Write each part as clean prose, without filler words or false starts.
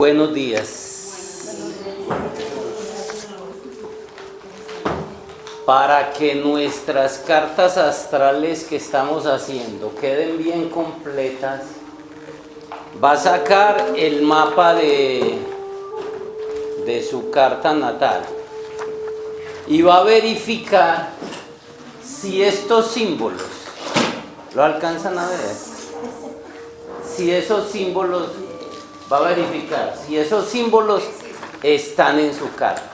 Buenos días. Para que nuestras cartas astrales que estamos haciendo queden bien completas, va a sacar el mapa de su carta natal y va a verificar si estos símbolos, ¿lo alcanzan a ver? Si esos símbolos, va a verificar si esos símbolos están en su carta,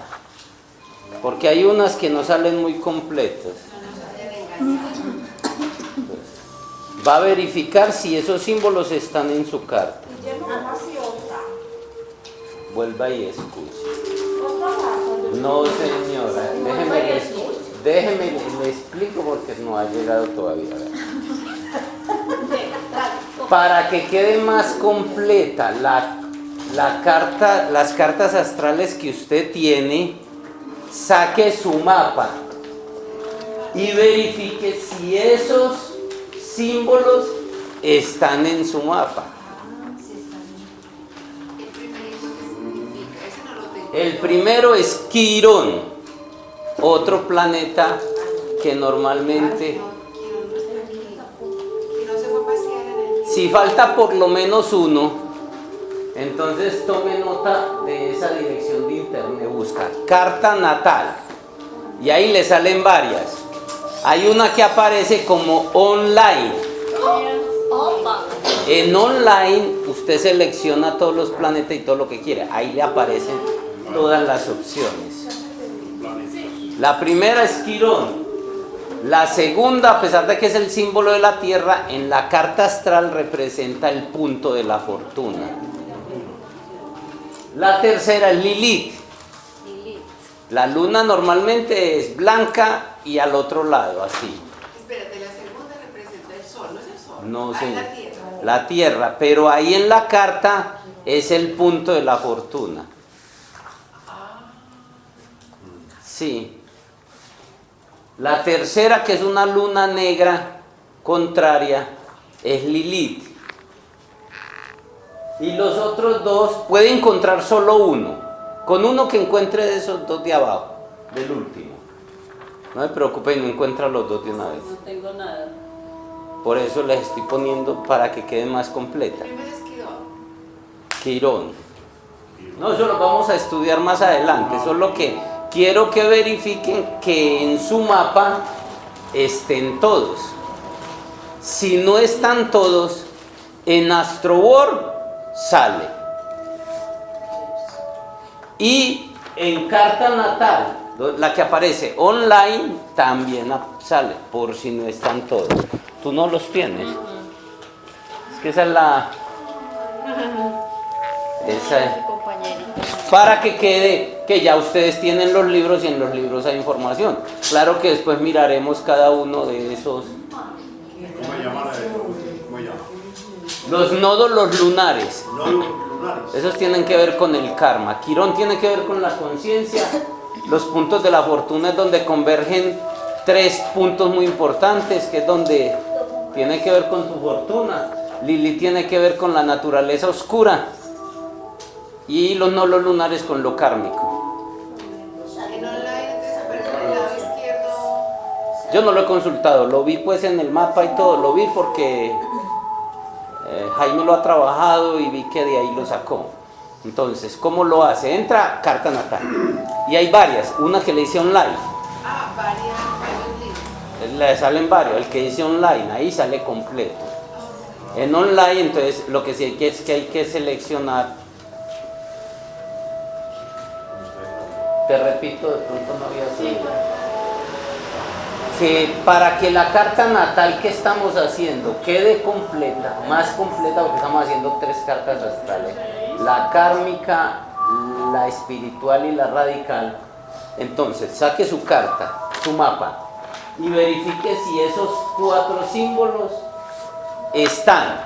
porque hay unas que no salen muy completas. Va a verificar si esos símbolos están en su carta. Vuelva y escuche. No, señora, déjeme le explico porque no ha llegado todavía. Para que quede más completa la carta, las cartas astrales que usted tiene, saque su mapa y verifique si esos símbolos están en su mapa. El primero es Quirón, otro planeta que normalmente... Si falta por lo menos uno, entonces tome nota de esa dirección de internet, busca carta natal y ahí le salen varias. Hay una que aparece como online. En online usted selecciona todos los planetas y todo lo que quiere, ahí le aparecen todas las opciones. La primera es Quirón. La segunda, a pesar de que es el símbolo de la Tierra, en la carta astral representa el punto de la fortuna. La tercera es Lilith. La luna normalmente es blanca y al otro lado, así. Espérate, la segunda representa el sol, ¿no es el sol? No, sí, la Tierra. la Tierra, pero ahí en la carta es el punto de la fortuna. Sí. La tercera, que es una luna negra contraria, es Lilith. Y los otros dos, puede encontrar solo uno. Con uno que encuentre de esos dos de abajo, del último. No se preocupen, no encuentra los dos de una vez. No tengo nada. Por eso les estoy poniendo para que quede más completa. Primero es Quirón. Quirón. No, eso lo vamos a estudiar más adelante, solo que quiero que verifiquen que en su mapa estén todos. Si no están todos, en AstroWorld sale. Y en carta natal, la que aparece online, también sale, por si no están todos. Tú no los tienes. Es que esa es la... Esa es... Para que quede que ya ustedes tienen los libros y en los libros hay información. Claro que después miraremos cada uno de esos. ¿Cómo llamar? Los nodos, los lunares. Esos tienen que ver con el karma. Quirón tiene que ver con la conciencia. Los puntos de la fortuna es donde convergen tres puntos muy importantes, que es donde tiene que ver con tu fortuna. Lili tiene que ver con la naturaleza oscura. Y los nodos lunares con lo kármico. En online, entonces aparece en el lado izquierdo. Yo no lo he consultado, lo vi pues en el mapa y todo, lo vi porque Jaime lo ha trabajado y vi que de ahí lo sacó. Entonces, ¿cómo lo hace? Entra carta natal y hay varias, una que le dice online, Varios le salen varios, el que dice online, ahí sale completo. En online, entonces, lo que sí es que hay que seleccionar. Te repito, de pronto no había sido. Que para que la carta natal que estamos haciendo quede completa, más completa, porque estamos haciendo tres cartas astrales, la kármica, la espiritual y la radical. Entonces, saque su carta, su mapa, y verifique si esos cuatro símbolos están.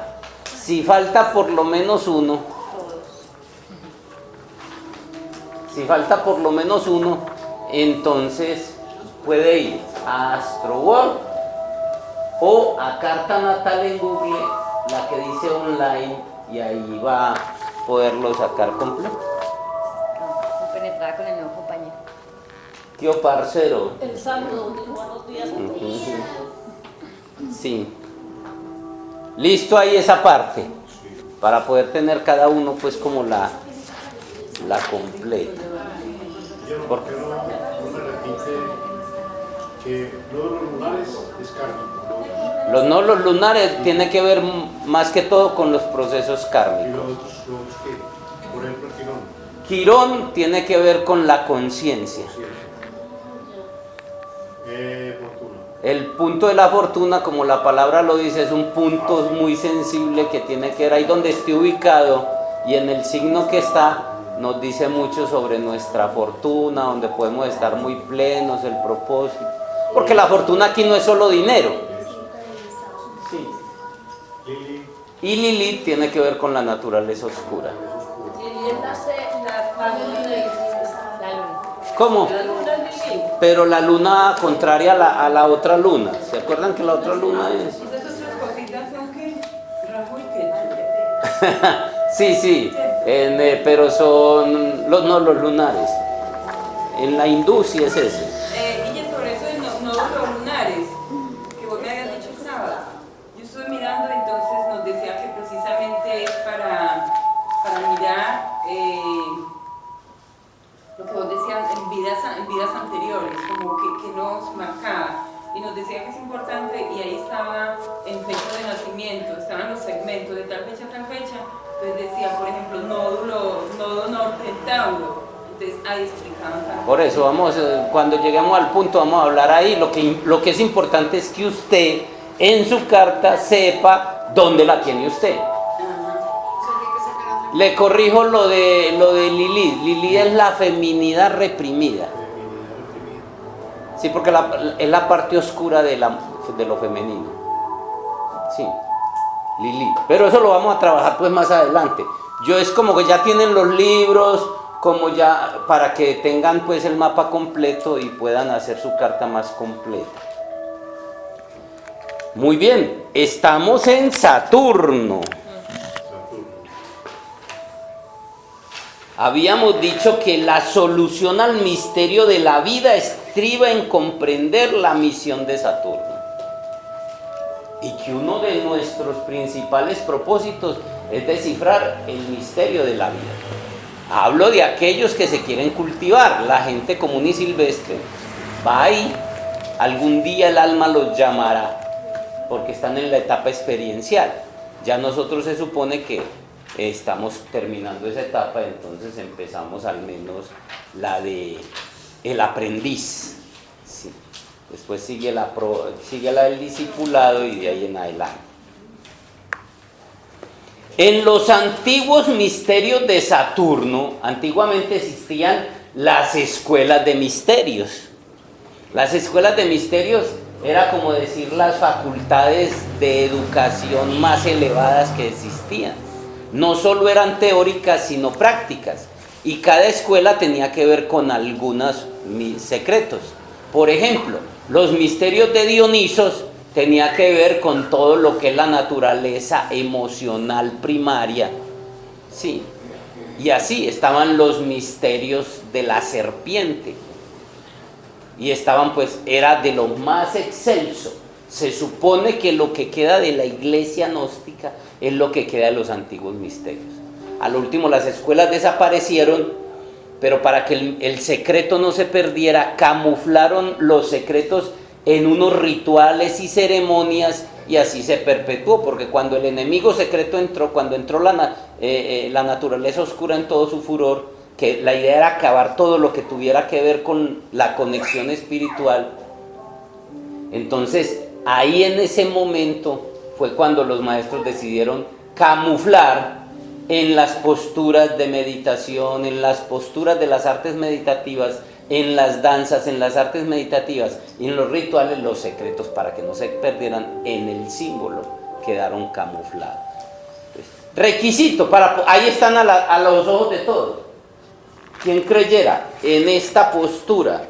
Si falta por lo menos uno, entonces puede ir a AstroWorld o a carta natal en Google, la que dice online, y ahí va poderlo sacar completo. Compenetrada con el nuevo compañero. Tío parcero. El saludo, buenos días a todos. Sí. Listo ahí esa parte. Para poder tener cada uno pues como la completa. ¿Por qué no me repite que lo de los lunares es kármico? Los lunares tiene que ver más que todo con los procesos ¿Y kármicos. los otros qué? Por ejemplo, el Quirón. Quirón tiene que ver con la conciencia. Fortuna. El punto de la fortuna, como la palabra lo dice, es un punto muy sensible que tiene que ver ahí donde esté ubicado, y en el signo que está nos dice mucho sobre nuestra fortuna, donde podemos estar muy plenos, el propósito. Porque la fortuna aquí no es solo dinero. Sí. Lili. Y Lilith tiene que ver con la naturaleza oscura. Lili nace la luna. ¿Cómo? La luna es Lili. Pero la luna contraria a la otra luna. ¿Se acuerdan que la otra luna es? Esas otras cositas son que Rajo y que Sí, pero son los lunares. En la hindú sí es ese. y sobre eso de nódulos lunares, que vos me habías dicho el sábado. Yo estuve mirando, entonces nos decía que precisamente es para mirar lo que vos decías en vidas anteriores, como que nos marcaba. Y nos decía que es importante, y ahí estaba en fecha de nacimiento, estaban los segmentos de tal fecha a tal fecha. Entonces decía, por ejemplo, nodo norte en Tauro. Entonces ahí explicaban cada Por eso cuando lleguemos al punto vamos a hablar ahí. Lo que es importante es que usted en su carta sepa dónde la tiene usted. Le corrijo lo de Lilith. Lilith es la feminidad reprimida. Sí, porque es la parte oscura de lo femenino. Sí, Lilith. Pero eso lo vamos a trabajar pues más adelante. Yo es como que ya tienen los libros, como ya para que tengan pues el mapa completo y puedan hacer su carta más completa. Muy bien, estamos en Saturno. Habíamos dicho que la solución al misterio de la vida estriba en comprender la misión de Saturno. Y que uno de nuestros principales propósitos es descifrar el misterio de la vida. Hablo de aquellos que se quieren cultivar, la gente común y silvestre. Va ahí, algún día el alma los llamará, porque están en la etapa experiencial. Ya nosotros se supone que estamos terminando esa etapa, entonces empezamos al menos la de el aprendiz. Sí. Después sigue la del discipulado y de ahí en adelante. En los antiguos misterios de Saturno, antiguamente existían las escuelas de misterios. Las escuelas de misterios era como decir las facultades de educación más elevadas que existían. No solo eran teóricas, sino prácticas. Y cada escuela tenía que ver con algunos secretos. Por ejemplo, los misterios de Dionisos tenía que ver con todo lo que es la naturaleza emocional primaria. Sí. Y así estaban los misterios de la serpiente. Y estaban era de lo más excelso. Se supone que lo que queda de la iglesia gnóstica es lo que queda de los antiguos misterios. Al último las escuelas desaparecieron, pero para que el secreto no se perdiera, camuflaron los secretos en unos rituales y ceremonias, y así se perpetuó, porque cuando el enemigo secreto entró, cuando entró la naturaleza oscura en todo su furor, que la idea era acabar todo lo que tuviera que ver con la conexión espiritual, entonces ahí en ese momento fue cuando los maestros decidieron camuflar en las posturas de meditación, en las posturas de las artes meditativas, en las danzas, en las artes meditativas y en los rituales, los secretos, para que no se perdieran en el símbolo, quedaron camuflados. Entonces, requisito, ahí están a los ojos de todos. Quien creyera en esta postura,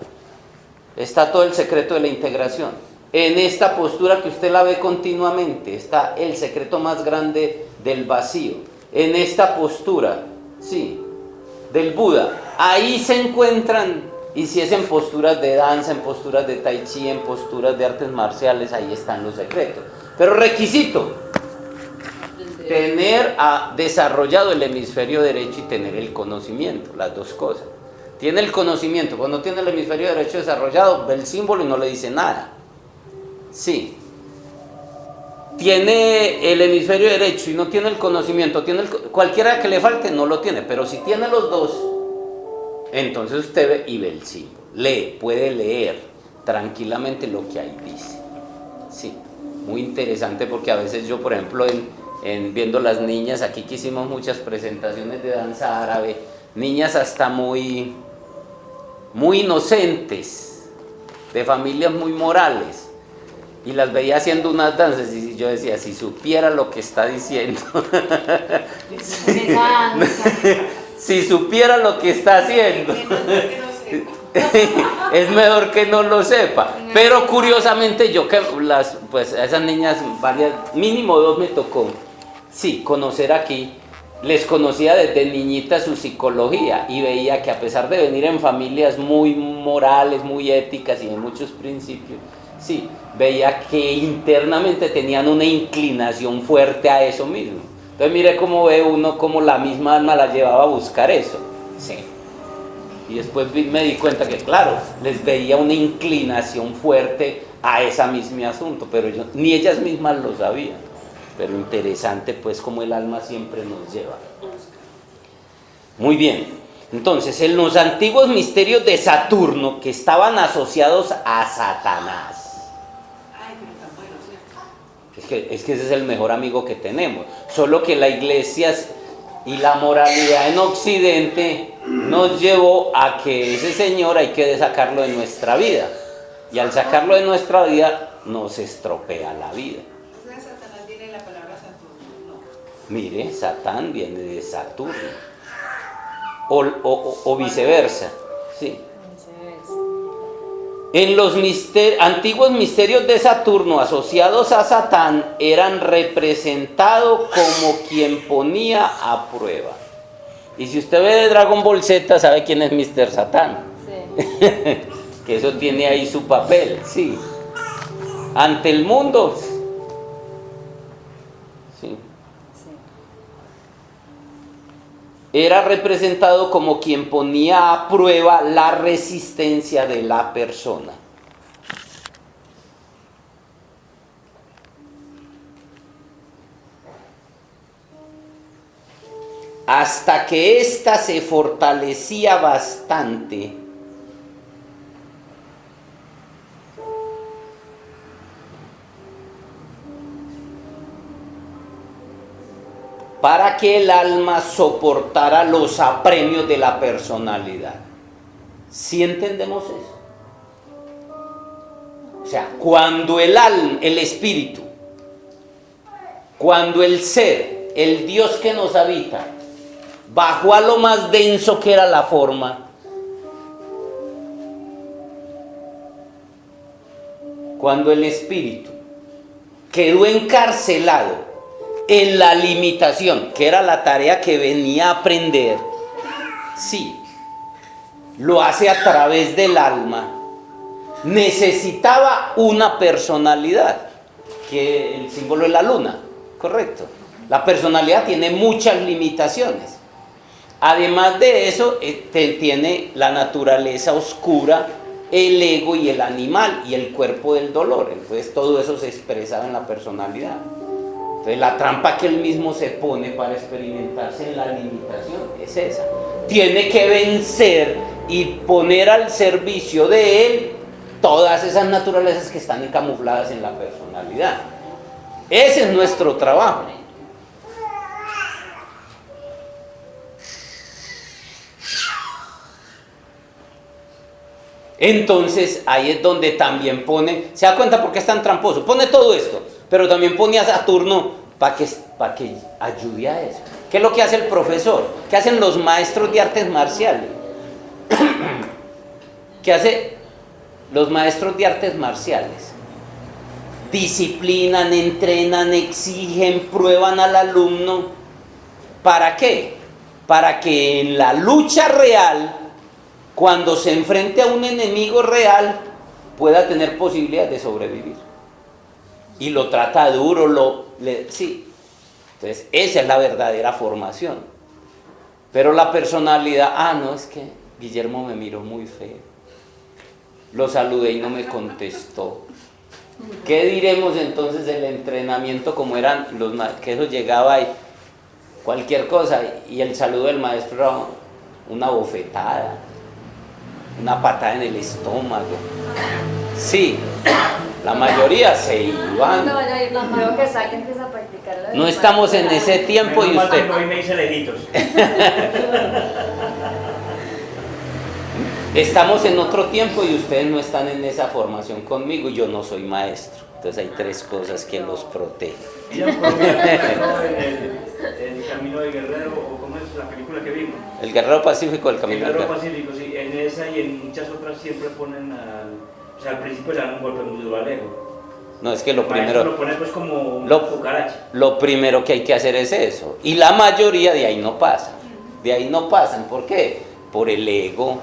está todo el secreto de la integración. En esta postura que usted la ve continuamente, está el secreto más grande del vacío. En esta postura Sí, del Buda. Ahí se encuentran, y si es en posturas de danza, en posturas de tai chi, en posturas de artes marciales, ahí están los secretos. Pero requisito, tener desarrollado el hemisferio derecho y tener el conocimiento, las dos cosas. Tiene el conocimiento, cuando tiene el hemisferio derecho desarrollado, ve el símbolo y no le dice nada. Sí. Tiene el hemisferio derecho y no tiene el conocimiento, cualquiera que le falte no lo tiene, pero si tiene los dos, entonces usted ve y ve el símbolo. Puede leer tranquilamente lo que ahí dice. Sí, muy interesante porque a veces yo, por ejemplo, viendo las niñas, aquí que hicimos muchas presentaciones de danza árabe, niñas hasta muy inocentes, de familias muy morales, y las veía haciendo unas danzas y yo decía, si supiera lo que está diciendo, si supiera lo que está haciendo, es mejor que no lo sepa. Pero curiosamente yo que pues a esas niñas mínimo 2 me tocó, sí, conocer aquí. Les conocía desde niñita su psicología y veía que a pesar de venir en familias muy morales, muy éticas y de muchos principios, sí, veía que internamente tenían una inclinación fuerte a eso mismo. Entonces mire cómo ve uno, cómo la misma alma la llevaba a buscar eso. Sí. Y después me di cuenta que, claro, les veía una inclinación fuerte a ese mismo asunto, pero ni ellas mismas lo sabían. Pero interesante, pues, como el alma siempre nos lleva. Muy bien. Entonces, en los antiguos misterios de Saturno, que estaban asociados a Satanás, es que ese es el mejor amigo que tenemos. Solo que la iglesia y la moralidad en Occidente nos llevó a que ese señor hay que sacarlo de nuestra vida. Y al sacarlo de nuestra vida, nos estropea la vida. Satanás viene de la palabra Saturno, no. Mire, Satán viene de Saturno. O viceversa. Sí. En los antiguos misterios de Saturno asociados a Satán eran representados como quien ponía a prueba. Y si usted ve de Dragon Ball Z, sabe quién es Mr. Satán. Sí. Que eso tiene ahí su papel, sí. Ante el mundo. Sí. Era representado como quien ponía a prueba la resistencia de la persona. Hasta que ésta se fortalecía bastante para que el alma soportara los apremios de la personalidad. ¿Sí entendemos eso? O sea, cuando el alma, el espíritu, cuando el ser, el Dios que nos habita, bajó a lo más denso que era la forma, cuando el espíritu quedó encarcelado en la limitación, que era la tarea que venía a aprender, sí, lo hace a través del alma, necesitaba una personalidad, que el símbolo es la luna, correcto. La personalidad tiene muchas limitaciones. Además de eso, tiene la naturaleza oscura, el ego y el animal y el cuerpo del dolor. Entonces todo eso se expresaba en la personalidad. Entonces la trampa que él mismo se pone para experimentarse en la limitación es esa. Tiene que vencer y poner al servicio de él todas esas naturalezas que están camufladas en la personalidad. Ese es nuestro trabajo. Entonces ahí es donde también pone, ¿se da cuenta por qué es tan tramposo? Pone todo esto, pero también pone a Saturno para que ayude a eso. ¿Qué es lo que hace el profesor? ¿Qué hacen los maestros de artes marciales? ¿Qué hacen los maestros de artes marciales? Disciplinan, entrenan, exigen, prueban al alumno. ¿Para qué? para que en la lucha real, cuando se enfrente a un enemigo real, pueda tener posibilidades de sobrevivir. Y lo trata duro, sí. Entonces, esa es la verdadera formación. Pero la personalidad, no, es que Guillermo me miró muy feo. Lo saludé y no me contestó. ¿Qué diremos entonces del entrenamiento como eran los maestros? Que eso llegaba ahí, cualquier cosa, y el saludo del maestro era una bofetada, una patada en el estómago. Sí, la mayoría se iban. Creo que Saki empieza a practicar. No estamos en ese tiempo y usted... Hoy me hice lejitos. Estamos en otro tiempo y ustedes no están en esa formación conmigo y yo no soy maestro. Entonces hay tres cosas que los protegen. ¿Ya en el Camino de Guerrero, o cómo es la película que vimos? El Guerrero Pacífico, el Camino del Guerrero. Pacífico, sí. En esa y en muchas otras siempre ponen al principio le dan un golpe muy duro al ego. No, es que lo primero... Lo pone pues como una cucaracha. Lo primero que hay que hacer es eso. Y la mayoría de ahí no pasan. De ahí no pasan. ¿Por qué? Por el ego.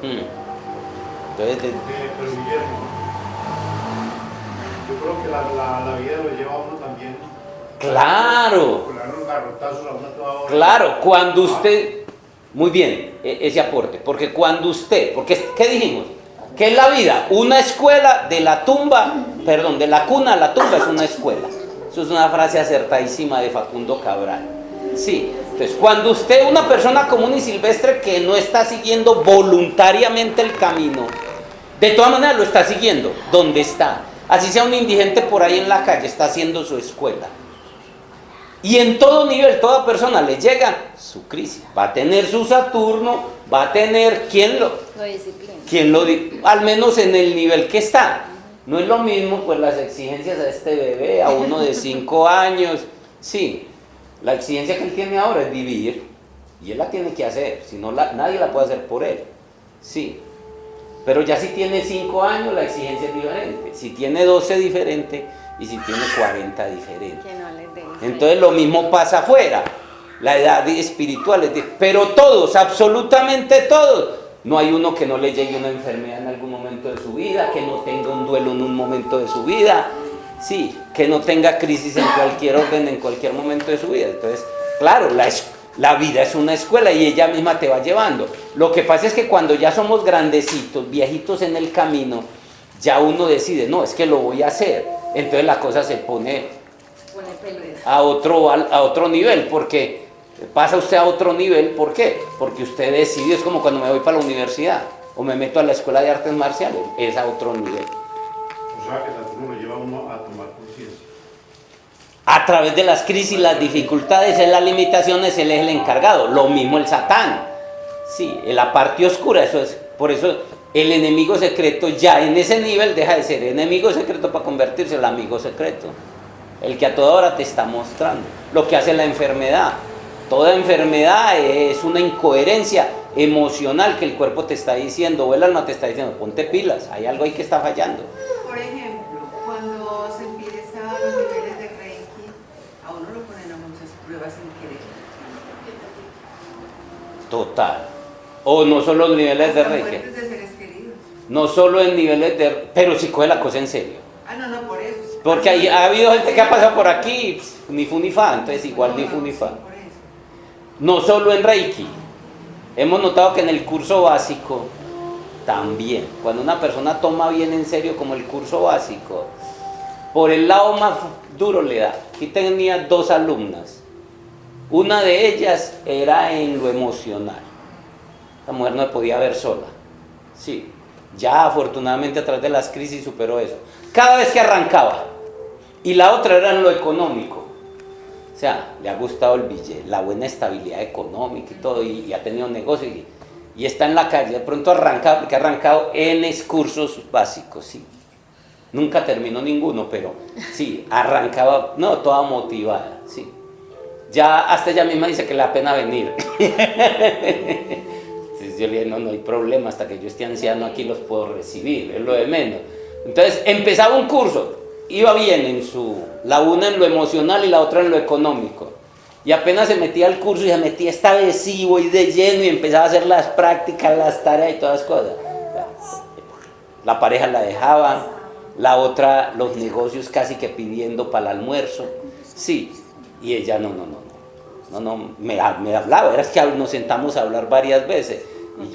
Entonces, pero Guillermo, yo creo que la vida lo lleva a uno también. Claro. Por darle un garrotazo a una toda hora. Claro, cuando usted... Muy bien, ese aporte. Porque cuando usted... ¿Qué dijimos? ¿Qué es la vida? Una escuela de la tumba, perdón, de la cuna a la tumba es una escuela. Eso es una frase acertadísima de Facundo Cabral. Sí, entonces cuando usted, una persona común y silvestre que no está siguiendo voluntariamente el camino, de todas maneras lo está siguiendo, ¿dónde está? Así sea un indigente por ahí en la calle, está haciendo su escuela. Y en todo nivel, toda persona le llega su crisis. Va a tener su Saturno, va a tener al menos en el nivel que está. No es lo mismo pues las exigencias a este bebé, a uno de 5 años. Sí, la exigencia que él tiene ahora es vivir. Y él la tiene que hacer, si no nadie la puede hacer por él. Sí. Pero ya si tiene 5 años, la exigencia es diferente. Si tiene 12, diferente. Y si tiene 40, diferente. Entonces lo mismo pasa afuera. La edad espiritual pero todos, absolutamente todos. No hay uno que no le llegue una enfermedad en algún momento de su vida, que no tenga un duelo en un momento de su vida, sí, que no tenga crisis en cualquier orden, en cualquier momento de su vida. Entonces, claro, la vida es una escuela y ella misma te va llevando. Lo que pasa es que cuando ya somos grandecitos, viejitos en el camino, ya uno decide, no, es que lo voy a hacer. Entonces la cosa se pone a otro nivel, porque pasa usted a otro nivel. ¿Por qué? Porque usted decidió, es como cuando me voy para la universidad o me meto a la escuela de artes marciales, es a otro nivel. O sea que Saturno lo lleva a uno a tomar conciencia. A través de las crisis, las dificultades, en las limitaciones, él es el encargado. Lo mismo el Satán. Sí, en la parte oscura, eso es. Por eso el enemigo secreto ya en ese nivel deja de ser enemigo secreto para convertirse en el amigo secreto. El que a toda hora te está mostrando. Lo que hace la enfermedad. Toda enfermedad es una incoherencia emocional que el cuerpo te está diciendo, o el alma te está diciendo, ponte pilas, hay algo ahí que está fallando. Por ejemplo, cuando se empieza los niveles de Reiki, a uno lo ponen a muchas pruebas sin querer. Total. O no solo los niveles de Reiki. De seres queridos. No solo en niveles de... Pero si coge la cosa en serio. No, por eso. Porque ha habido gente que ha pasado por aquí, ni fu ni fa, entonces igual ni fu ni fa. No solo en Reiki. Hemos notado que en el curso básico también, cuando una persona toma bien en serio como el curso básico, por el lado más duro le da. Aquí tenía 2 alumnas. Una de ellas era en lo emocional. La mujer no se podía ver sola. Sí, ya afortunadamente a través de las crisis superó eso. Cada vez que arrancaba. Y la otra era en lo económico. O sea, le ha gustado el billete, la buena estabilidad económica y todo, y ha tenido negocio y está en la calle. De pronto arrancaba, porque ha arrancado en cursos básicos, sí. Nunca terminó ninguno, pero sí, arrancaba, no, toda motivada, sí. Ya hasta ella misma dice que le da pena venir. Entonces yo le dije, no hay problema, hasta que yo esté anciano aquí los puedo recibir, es lo de menos. Entonces empezaba un curso, iba bien la una en lo emocional y la otra en lo económico. Y apenas se metía al curso y se metía esta vez sí, voy de lleno y empezaba a hacer las prácticas, las tareas y todas las cosas. La pareja la dejaba, la otra los negocios casi que pidiendo para el almuerzo. Sí, y ella no, me hablaba, era que nos sentamos a hablar varias veces. Y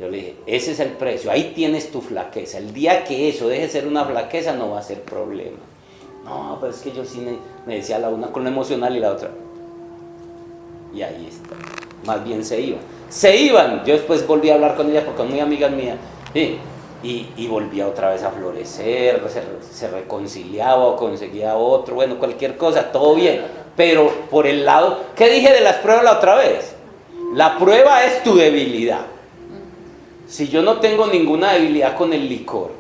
yo le dije, ese es el precio, ahí tienes tu flaqueza. El día que eso deje de ser una flaqueza no va a ser problema. No, pero es que yo sí me decía la una con lo emocional y la otra. Y ahí está, más bien se iban. Yo después volví a hablar con ella porque son muy amigas mías. ¿Sí? Y volvía otra vez a florecer, se reconciliaba o conseguía otro, bueno, cualquier cosa, todo bien. Pero por el lado, ¿qué dije de las pruebas la otra vez? La prueba es tu debilidad. Si yo no tengo ninguna debilidad con el licor,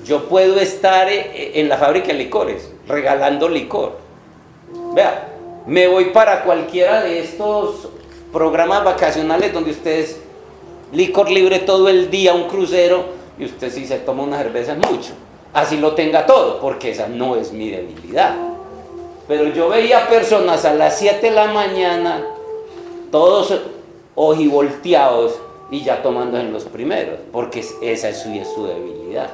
yo puedo estar en la fábrica de licores, regalando licor. Vea, me voy para cualquiera de estos programas vacacionales donde ustedes licor libre todo el día, un crucero, y usted si se toma una cerveza es mucho. Así lo tenga todo, porque esa no es mi debilidad. Pero yo veía personas a las 7 de la mañana, todos ojivolteados y ya tomando en los primeros, porque esa es su debilidad.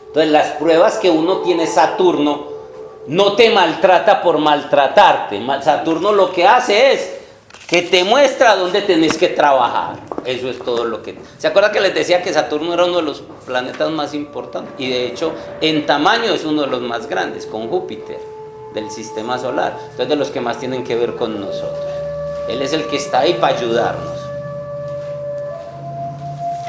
Entonces las pruebas que uno tiene, Saturno no te maltrata por maltratarte. Saturno lo que hace es que te muestra dónde tenés que trabajar. Eso es todo lo que... ¿Se acuerdan que les decía que Saturno era uno de los planetas más importantes? Y de hecho, en tamaño es uno de los más grandes, con Júpiter, del sistema solar. Entonces, de los que más tienen que ver con nosotros. Él es el que está ahí para ayudarnos.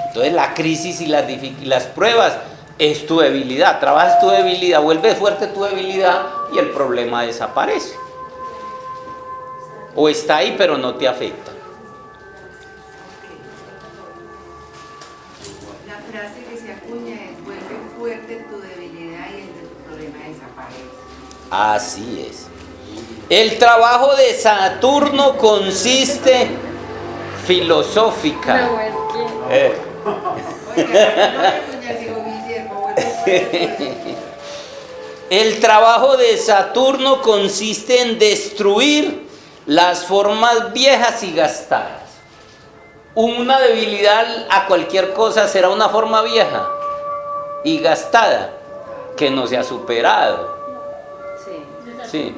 Entonces, la crisis y las pruebas es tu debilidad. Trabajas tu debilidad, vuelves fuerte tu debilidad y el problema desaparece. O está ahí, pero no te afecta. La frase que se acuña es: vuelve fuerte tu debilidad y el problema desaparece. Así es. El trabajo de Saturno consiste filosófica. No, es que... Oiga, no le cuña, digo, Guillermo, vuelve fuerte tu debilidad. El trabajo de Saturno consiste en destruir las formas viejas y gastadas. Una debilidad a cualquier cosa será una forma vieja y gastada que no se ha superado. Sí.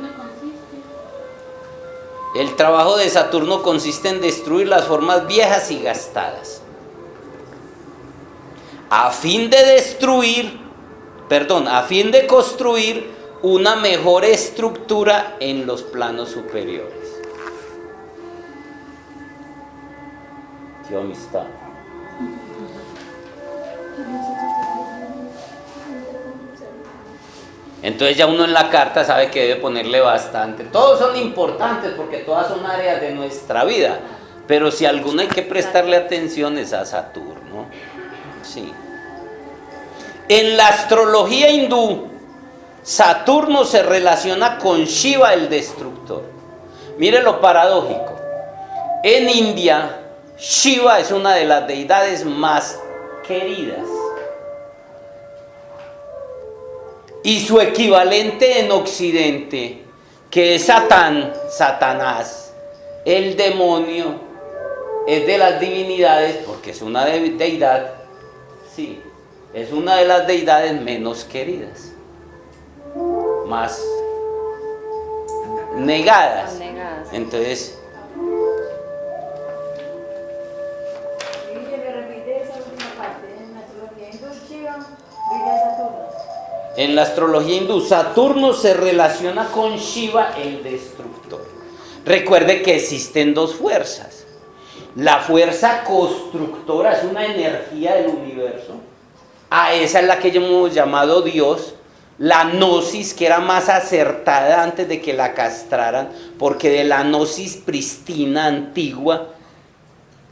El trabajo de Saturno consiste en destruir las formas viejas y gastadas, a fin de construir una mejor estructura en los planos superiores. ¡Qué amistad! Entonces ya uno en la carta sabe que debe ponerle bastante. Todos son importantes porque todas son áreas de nuestra vida, pero si alguno hay que prestarle atención es a Saturno. Sí. En la astrología hindú, Saturno se relaciona con Shiva, el destructor. Mire lo paradójico. En India, Shiva es una de las deidades más queridas. Y su equivalente en Occidente, que es Satanás, el demonio, es de las divinidades, porque es una deidad, sí, es una de las deidades menos queridas, más negadas. Entonces, en la astrología hindú, Saturno se relaciona con Shiva, el destructor. Recuerde que existen dos fuerzas. La fuerza constructora es una energía del universo. A esa es la que hemos llamado Dios. La gnosis, que era más acertada antes de que la castraran, porque de la gnosis pristina antigua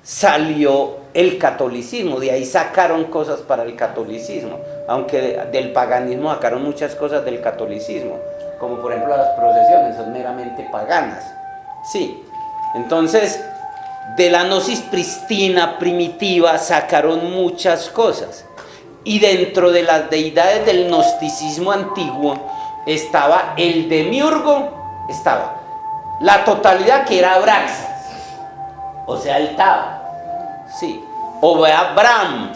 salió el catolicismo. De ahí sacaron cosas para el catolicismo, aunque del paganismo sacaron muchas cosas del catolicismo, como por ejemplo las procesiones, son meramente paganas. Sí, entonces de la gnosis pristina, primitiva, sacaron muchas cosas. Y dentro de las deidades del gnosticismo antiguo estaba el demiurgo, estaba la totalidad que era Abraxas, o sea, el Tao, sí, o Brahma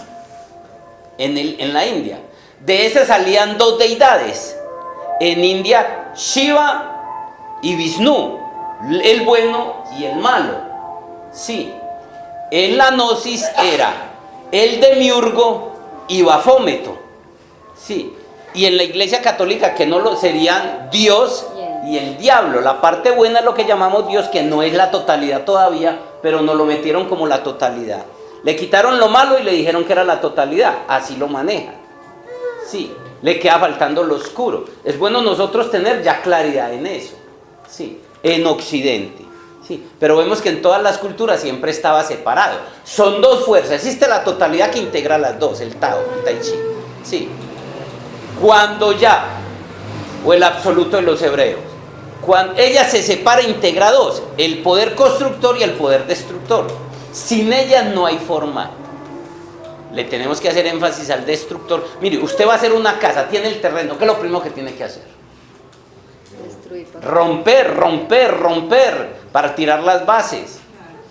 en la India. De ese salían dos deidades. En India, Shiva y Vishnu, el bueno y el malo. Sí. En la Gnosis era el demiurgo y Bafómeto. Sí. Y en la Iglesia Católica, que no lo serían Dios y el diablo. La parte buena es lo que llamamos Dios, que no es la totalidad todavía, pero nos lo metieron como la totalidad. Le quitaron lo malo y le dijeron que era la totalidad. Así lo manejan. Sí. Le queda faltando lo oscuro. Es bueno nosotros tener ya claridad en eso. Sí. En Occidente. Sí. Pero vemos que en todas las culturas siempre estaba separado. Son dos fuerzas. Existe la totalidad que integra las dos, el Tao, el Tai Chi. Sí. Cuando ya, o el absoluto de los hebreos, cuando ella se separa, integra dos, el poder constructor y el poder destructor. Sin ellas no hay forma. Le tenemos que hacer énfasis al destructor. Mire, usted va a hacer una casa, tiene el terreno, ¿qué es lo primero que tiene que hacer? Destruir. Romper, para tirar las bases.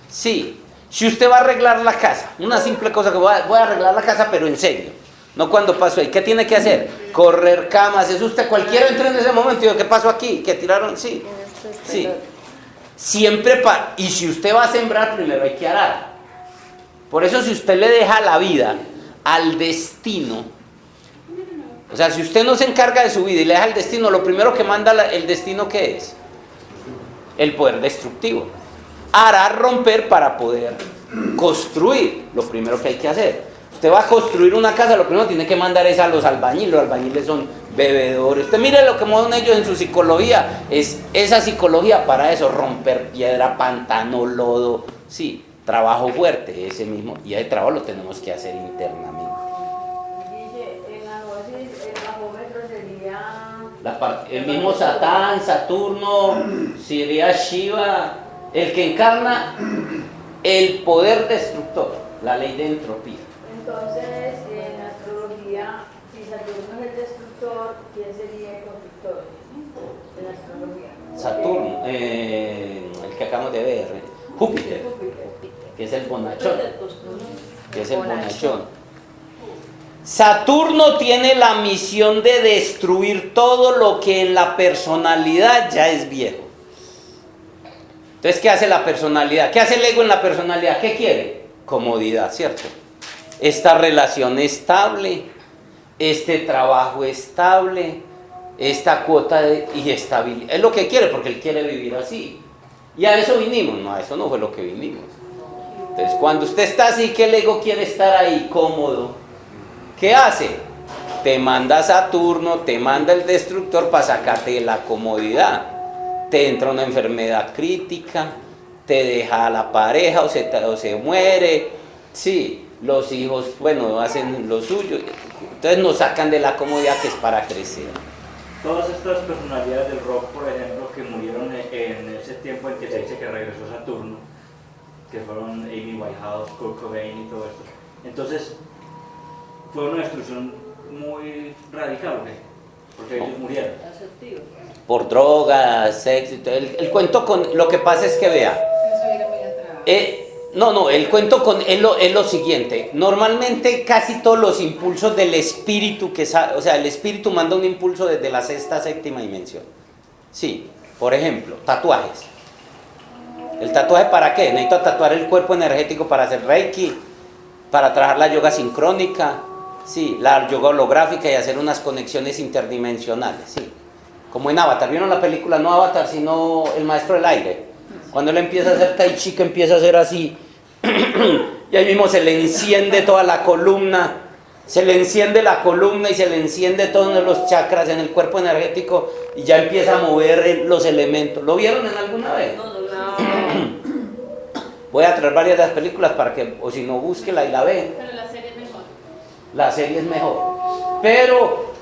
Sí, si usted va a arreglar la casa, una simple cosa que voy a arreglar la casa, pero en serio, no cuando paso ahí, ¿qué tiene que hacer? Correr camas, es usted, cualquiera entra en ese momento y digo, ¿qué pasó aquí? ¿Qué tiraron? Sí, sí. Siempre y si usted va a sembrar, primero hay que arar. Por eso si usted le deja la vida al destino, o sea, si usted no se encarga de su vida y le deja el destino, lo primero que manda el destino, ¿qué es? El poder destructivo. Arar, romper para poder construir, lo primero que hay que hacer. Usted va a construir una casa, lo primero que tiene que mandar es a los albañiles. Los albañiles son bebedores. Usted mire lo que mueven ellos en su psicología. Es esa psicología para eso, romper piedra, pantano, lodo. Sí, trabajo fuerte, ese mismo. Y ese trabajo lo tenemos que hacer internamente. Dice, en la Gnosis, el bajómetro sería... el mismo Satán, Saturno, sería Shiva, el que encarna el poder destructor, la ley de entropía. Entonces, en astrología, si Saturno es el destructor, ¿quién sería el constructor? En astrología. Saturno, el que acabamos de ver, Júpiter, que es el bonachón. Saturno tiene la misión de destruir todo lo que en la personalidad ya es viejo. Entonces, ¿qué hace la personalidad? ¿Qué hace el ego en la personalidad? ¿Qué quiere? Comodidad, ¿cierto? Esta relación estable, este trabajo estable, esta cuota y estabilidad. Es lo que quiere, porque él quiere vivir así. Y a eso vinimos. No, a eso no fue lo que vinimos. Entonces, cuando usted está así, que el ego quiere estar ahí cómodo, ¿qué hace? Te manda Saturno, te manda el destructor para sacarte de la comodidad. Te entra una enfermedad crítica, te deja a la pareja o se muere. Sí, los hijos, bueno, hacen lo suyo. Entonces nos sacan de la comodidad que es para crecer. Todas estas personalidades del rock, por ejemplo, que murieron en ese tiempo en que se dice que regresó Saturno, que fueron Amy Winehouse, Kurt Cobain y todo esto. Entonces, fue una destrucción muy radical, ¿o qué? Porque ellos murieron. Por drogas, sexo y todo. El cuento con... Lo que pasa es que vea. Eso era muy atrás. El cuento con es lo siguiente. Normalmente casi todos los impulsos del espíritu, o sea, el espíritu manda un impulso desde la sexta, séptima dimensión. Sí, por ejemplo, tatuajes. ¿El tatuaje para qué? Necesito tatuar el cuerpo energético para hacer Reiki, para trabajar la yoga sincrónica, sí, la yoga holográfica y hacer unas conexiones interdimensionales, sí. Como en Avatar, ¿vieron la película? No Avatar, sino El Maestro del Aire. Cuando él empieza a hacer Tai Chi, que empieza a hacer así, y ahí mismo se le enciende toda la columna, se le enciende la columna y se le enciende todos los chakras en el cuerpo energético y ya empieza a mover los elementos. ¿Lo vieron en alguna vez? No. Voy a traer varias de las películas para que, o si no, búsquela y la ven. Pero la serie es mejor. La serie es mejor.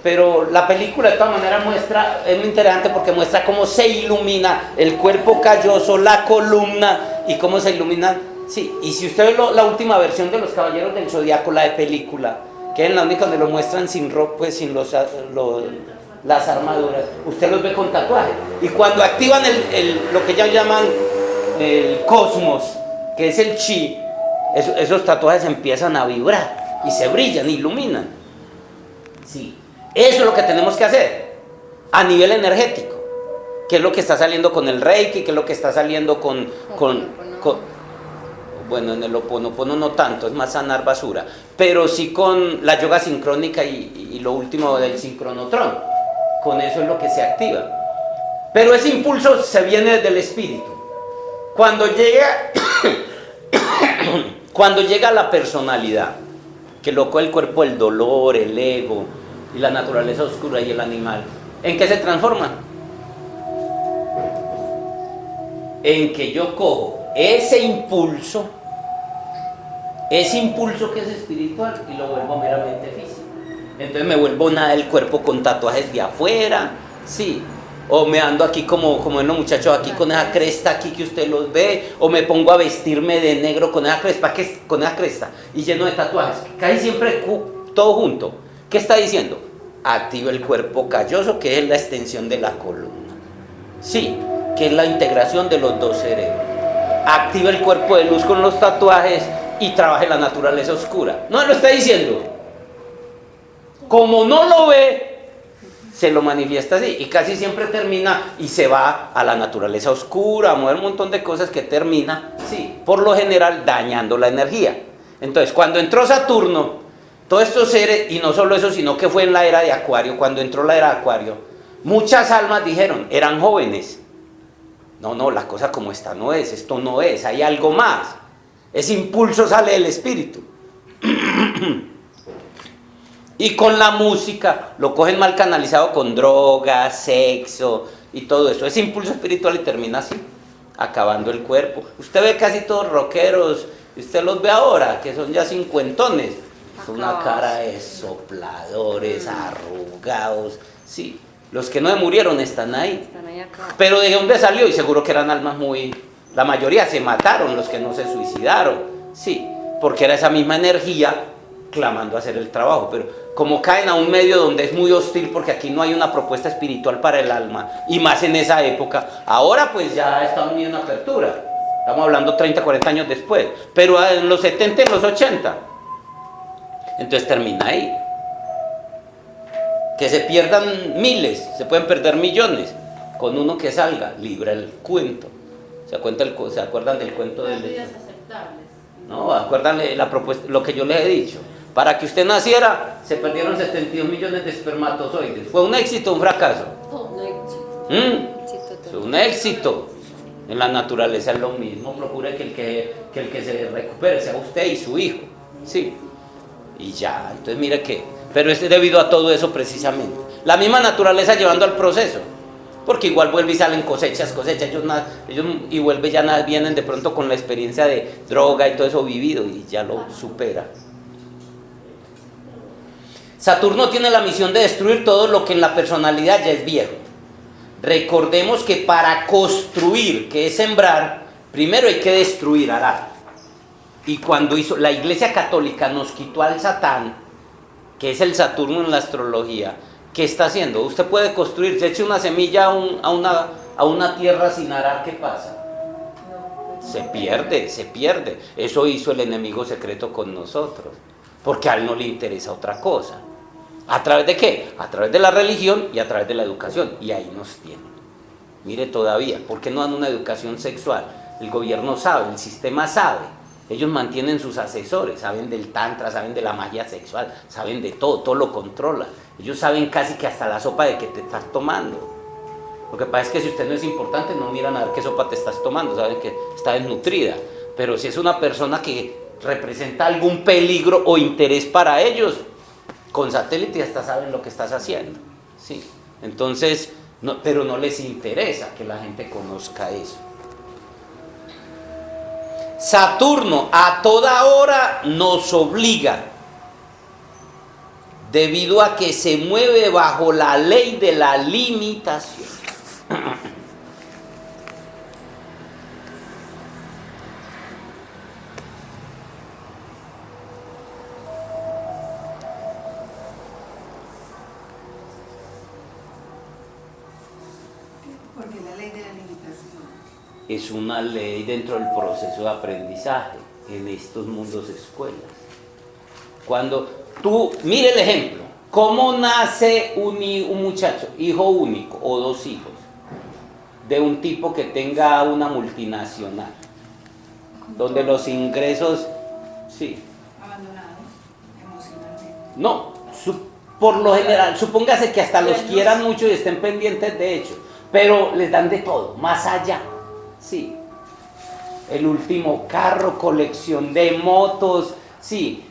Pero la película de todas maneras muestra, es muy interesante porque muestra cómo se ilumina el cuerpo calloso, la columna y cómo se ilumina. Sí, y si usted ve la última versión de Los Caballeros del Zodiaco, la de película, que es la única donde lo muestran sin ropa, pues sin los las armaduras, usted los ve con tatuajes. Y cuando activan lo que ya llaman el cosmos, que es el chi, esos tatuajes empiezan a vibrar y se brillan, iluminan. Sí, eso es lo que tenemos que hacer a nivel energético. ¿Qué es lo que está saliendo con el Reiki? ¿Qué es lo que está saliendo con bueno, en el Ho'oponopono no tanto, es más sanar basura, pero sí con la yoga sincrónica y lo último del sincronotrón. Con eso es lo que se activa. Pero ese impulso se viene desde el espíritu. Cuando llega la personalidad, que loco el cuerpo, el dolor, el ego y la naturaleza oscura y el animal, ¿en qué se transforma? En que yo cojo ese impulso que es espiritual y lo vuelvo meramente físico. Entonces me vuelvo nada del cuerpo con tatuajes de afuera, sí, o me ando aquí como en los muchachos aquí con esa cresta aquí que usted los ve, o me pongo a vestirme de negro con esa cresta y lleno de tatuajes, casi siempre todo junto. ¿Qué está diciendo? Activa el cuerpo calloso, que es la extensión de la columna, sí, que es la integración de los dos cerebros. Activa el cuerpo de luz con los tatuajes y trabaje la naturaleza oscura. No lo está diciendo. Como no lo ve, se lo manifiesta así y casi siempre termina y se va a la naturaleza oscura, a mover un montón de cosas que termina, sí, por lo general dañando la energía. Entonces, cuando entró Saturno, todos estos seres, y no solo eso, sino que fue en la era de Acuario, cuando entró la era de Acuario, muchas almas dijeron, eran jóvenes, no, la cosa como esta no es, esto no es, hay algo más. Ese impulso sale del espíritu. Y con la música lo cogen mal canalizado con drogas, sexo y todo eso. Ese impulso espiritual y termina así, acabando el cuerpo. Usted ve casi todos rockeros, usted los ve ahora, que son ya cincuentones. Es una cara de sopladores, arrugados, sí. Los que no murieron están ahí. Pero ¿de dónde salió? Y seguro que eran almas la mayoría se mataron, los que no se suicidaron, sí, porque era esa misma energía clamando a hacer el trabajo. Pero como caen a un medio donde es muy hostil, porque aquí no hay una propuesta espiritual para el alma, y más en esa época, ahora pues ya está unido en apertura, estamos hablando 30, 40 años después, pero en los 70, en los 80, entonces termina ahí. Que se pierdan miles, se pueden perder millones, con uno que salga, libra el cuento. ¿Se acuerdan del cuento del... No, acuerdan la propuesta, lo que yo les he dicho. Para que usted naciera, se perdieron 72 millones de espermatozoides. ¿Fue un éxito o un fracaso? Fue un éxito. En la naturaleza es lo mismo. Procure que el que se recupere sea usted y su hijo. Sí. Y ya, entonces mire que... Pero es debido a todo eso precisamente. La misma naturaleza llevando al proceso. Porque igual vuelve y salen cosechas, ellos y vuelve ya vienen de pronto con la experiencia de droga y todo eso vivido y ya lo supera. Saturno tiene la misión de destruir todo lo que en la personalidad ya es viejo. Recordemos que para construir, que es sembrar, primero hay que destruir, arar. Y cuando la Iglesia Católica nos quitó al Satán, que es el Saturno en la astrología, ¿qué está haciendo? Usted puede construir, se eche una semilla a una tierra sin arar, ¿qué pasa? Se pierde. Eso hizo el enemigo secreto con nosotros, porque a él no le interesa otra cosa. ¿A través de qué? A través de la religión y a través de la educación, y ahí nos tienen. Mire todavía, ¿por qué no dan una educación sexual? El gobierno sabe, el sistema sabe. Ellos mantienen sus asesores, saben del tantra, saben de la magia sexual, saben de todo lo controlan. Ellos saben casi que hasta la sopa de que te estás tomando. Lo que pasa es que si usted no es importante, no miran a ver qué sopa te estás tomando, saben que está desnutrida. Pero si es una persona que representa algún peligro o interés para ellos, con satélite hasta saben lo que estás haciendo. ¿Sí? Entonces, pero no les interesa que la gente conozca eso. Saturno a toda hora nos obliga, debido a que se mueve bajo la ley de la limitación. ley de la limitación. Es una ley dentro del proceso de aprendizaje en estos mundos escuelas. Cuando tú, mire el ejemplo, ¿cómo nace un muchacho, hijo único o dos hijos, de un tipo que tenga una multinacional, donde los ingresos, sí, Abandonado emocionalmente. no, por lo general, supóngase que hasta los quieran mucho y estén pendientes de ellos, pero les dan de todo, más allá, sí, el último carro, colección de motos, sí,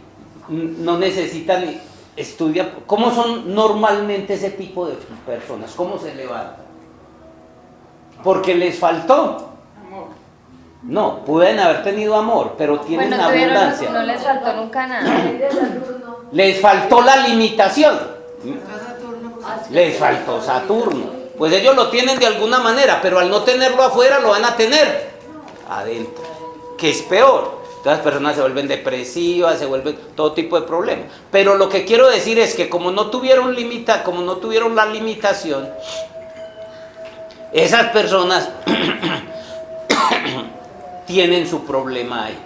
no necesitan estudiar. ¿Cómo son normalmente ese tipo de personas? ¿Cómo se levantan? Porque les faltó. No, pueden haber tenido amor, pero tienen Bueno, abundancia. no les faltó nunca nada. Les faltó la limitación. A Saturno, pues, Les faltó Saturno. Pues ellos lo tienen de alguna manera, pero al no tenerlo afuera lo van a tener adentro, que es peor. Entonces las personas se vuelven depresivas, se vuelven todo tipo de problemas. Pero lo que quiero decir es que como no tuvieron la limitación, esas personas tienen su problema ahí.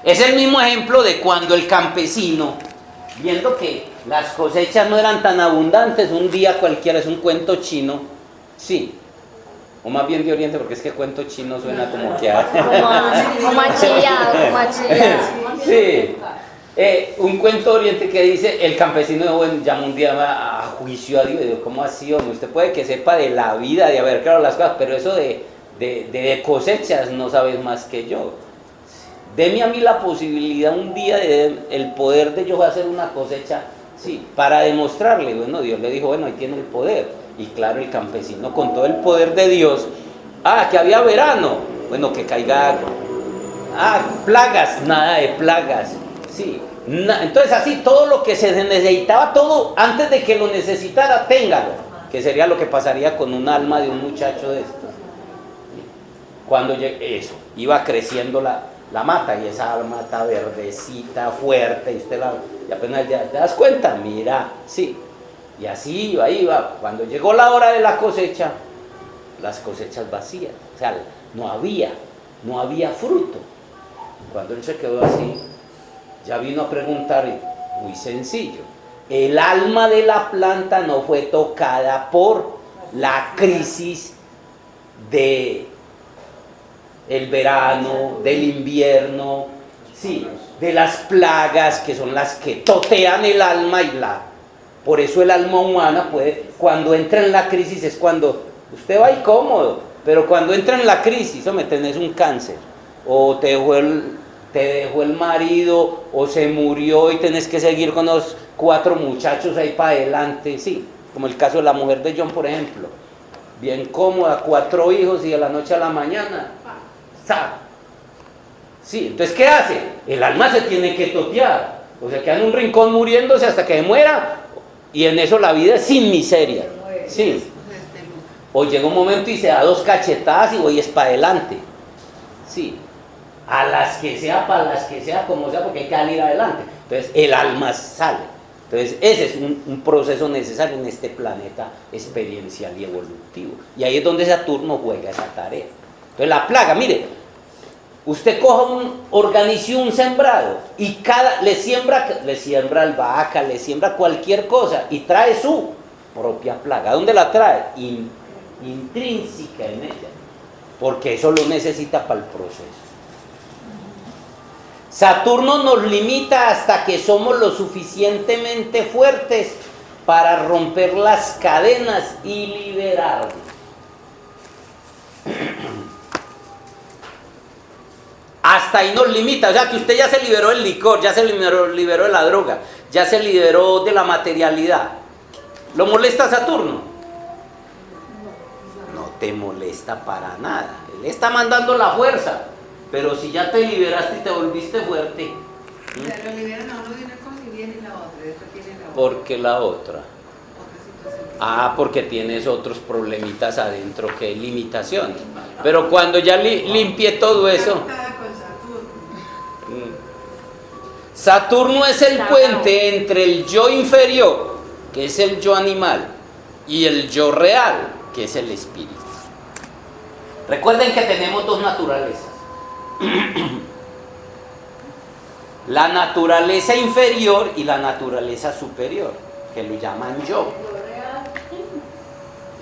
Es el mismo ejemplo de cuando el campesino, viendo que las cosechas no eran tan abundantes, un día cualquiera, es un cuento chino, sí, o más bien de Oriente, porque es que cuento chino suena como que... Como achillado. Sí, un cuento de Oriente que dice, el campesino llama un día a juicio a Dios, y digo, ¿cómo así, hombre? Usted puede que sepa de la vida, de haber creado las cosas, pero eso de cosechas no sabes más que yo. Deme a mí la posibilidad un día de el poder de yo hacer una cosecha, sí, para demostrarle. Bueno, Dios le dijo, bueno, ahí tiene el poder. Y claro, el campesino con todo el poder de Dios, que había verano, bueno, que caiga agua. Plagas, nada de plagas, sí. Entonces así, todo lo que se necesitaba, todo, antes de que lo necesitara, téngalo. Que sería lo que pasaría con un alma de un muchacho de estos. Cuando eso, iba creciendo la mata, y esa mata verdecita, fuerte, y apenas ya te das cuenta, mira, sí, y así iba. Cuando llegó la hora de la cosecha, las cosechas vacías, o sea, no había fruto. Cuando él se quedó así, ya vino a preguntar, muy sencillo, el alma de la planta no fue tocada por la crisis de el verano, del invierno, sí, de las plagas que son las que totean el alma por eso el alma humana puede, cuando entra en la crisis es cuando usted va ahí cómodo, pero cuando entra en la crisis, hombre, tenés un cáncer, o te dejó el marido, o se murió y tenés que seguir con los 4 muchachos ahí para adelante, sí, como el caso de la mujer de John, por ejemplo, bien cómoda, 4 hijos y de la noche a la mañana, sí, entonces ¿qué hace? El alma se tiene que totear, o sea, queda en un rincón muriéndose hasta que muera, y en eso la vida es sin miseria, sí. O llega un momento y se da 2 cachetadas y voy es para adelante, sí, a las que sea, para las que sea, como sea, porque hay que salir adelante. Entonces el alma sale. Entonces ese es un proceso necesario en este planeta experiencial y evolutivo, y ahí es donde Saturno juega esa tarea. Entonces la plaga, mire, usted organice un sembrado y le siembra albahaca, le siembra cualquier cosa y trae su propia plaga. ¿Dónde la trae? Intrínseca en ella, porque eso lo necesita para el proceso. Saturno nos limita hasta que somos lo suficientemente fuertes para romper las cadenas y liberarnos. Hasta ahí nos limita, o sea que usted ya se liberó del licor, ya se liberó de la droga, ya se liberó de la materialidad. ¿Lo molesta Saturno? No te molesta para nada, él está mandando la fuerza, pero si ya te liberaste y te volviste fuerte. Lo liberan a uno de una cosa y viene la otra, después viene la otra. ¿Por qué la otra? Otra situación. Porque tienes otros problemitas adentro que es limitación. Pero cuando ya limpie todo eso... Saturno es el puente entre el yo inferior, que es el yo animal, y el yo real, que es el espíritu. Recuerden que tenemos dos naturalezas. La naturaleza inferior y la naturaleza superior, que lo llaman yo.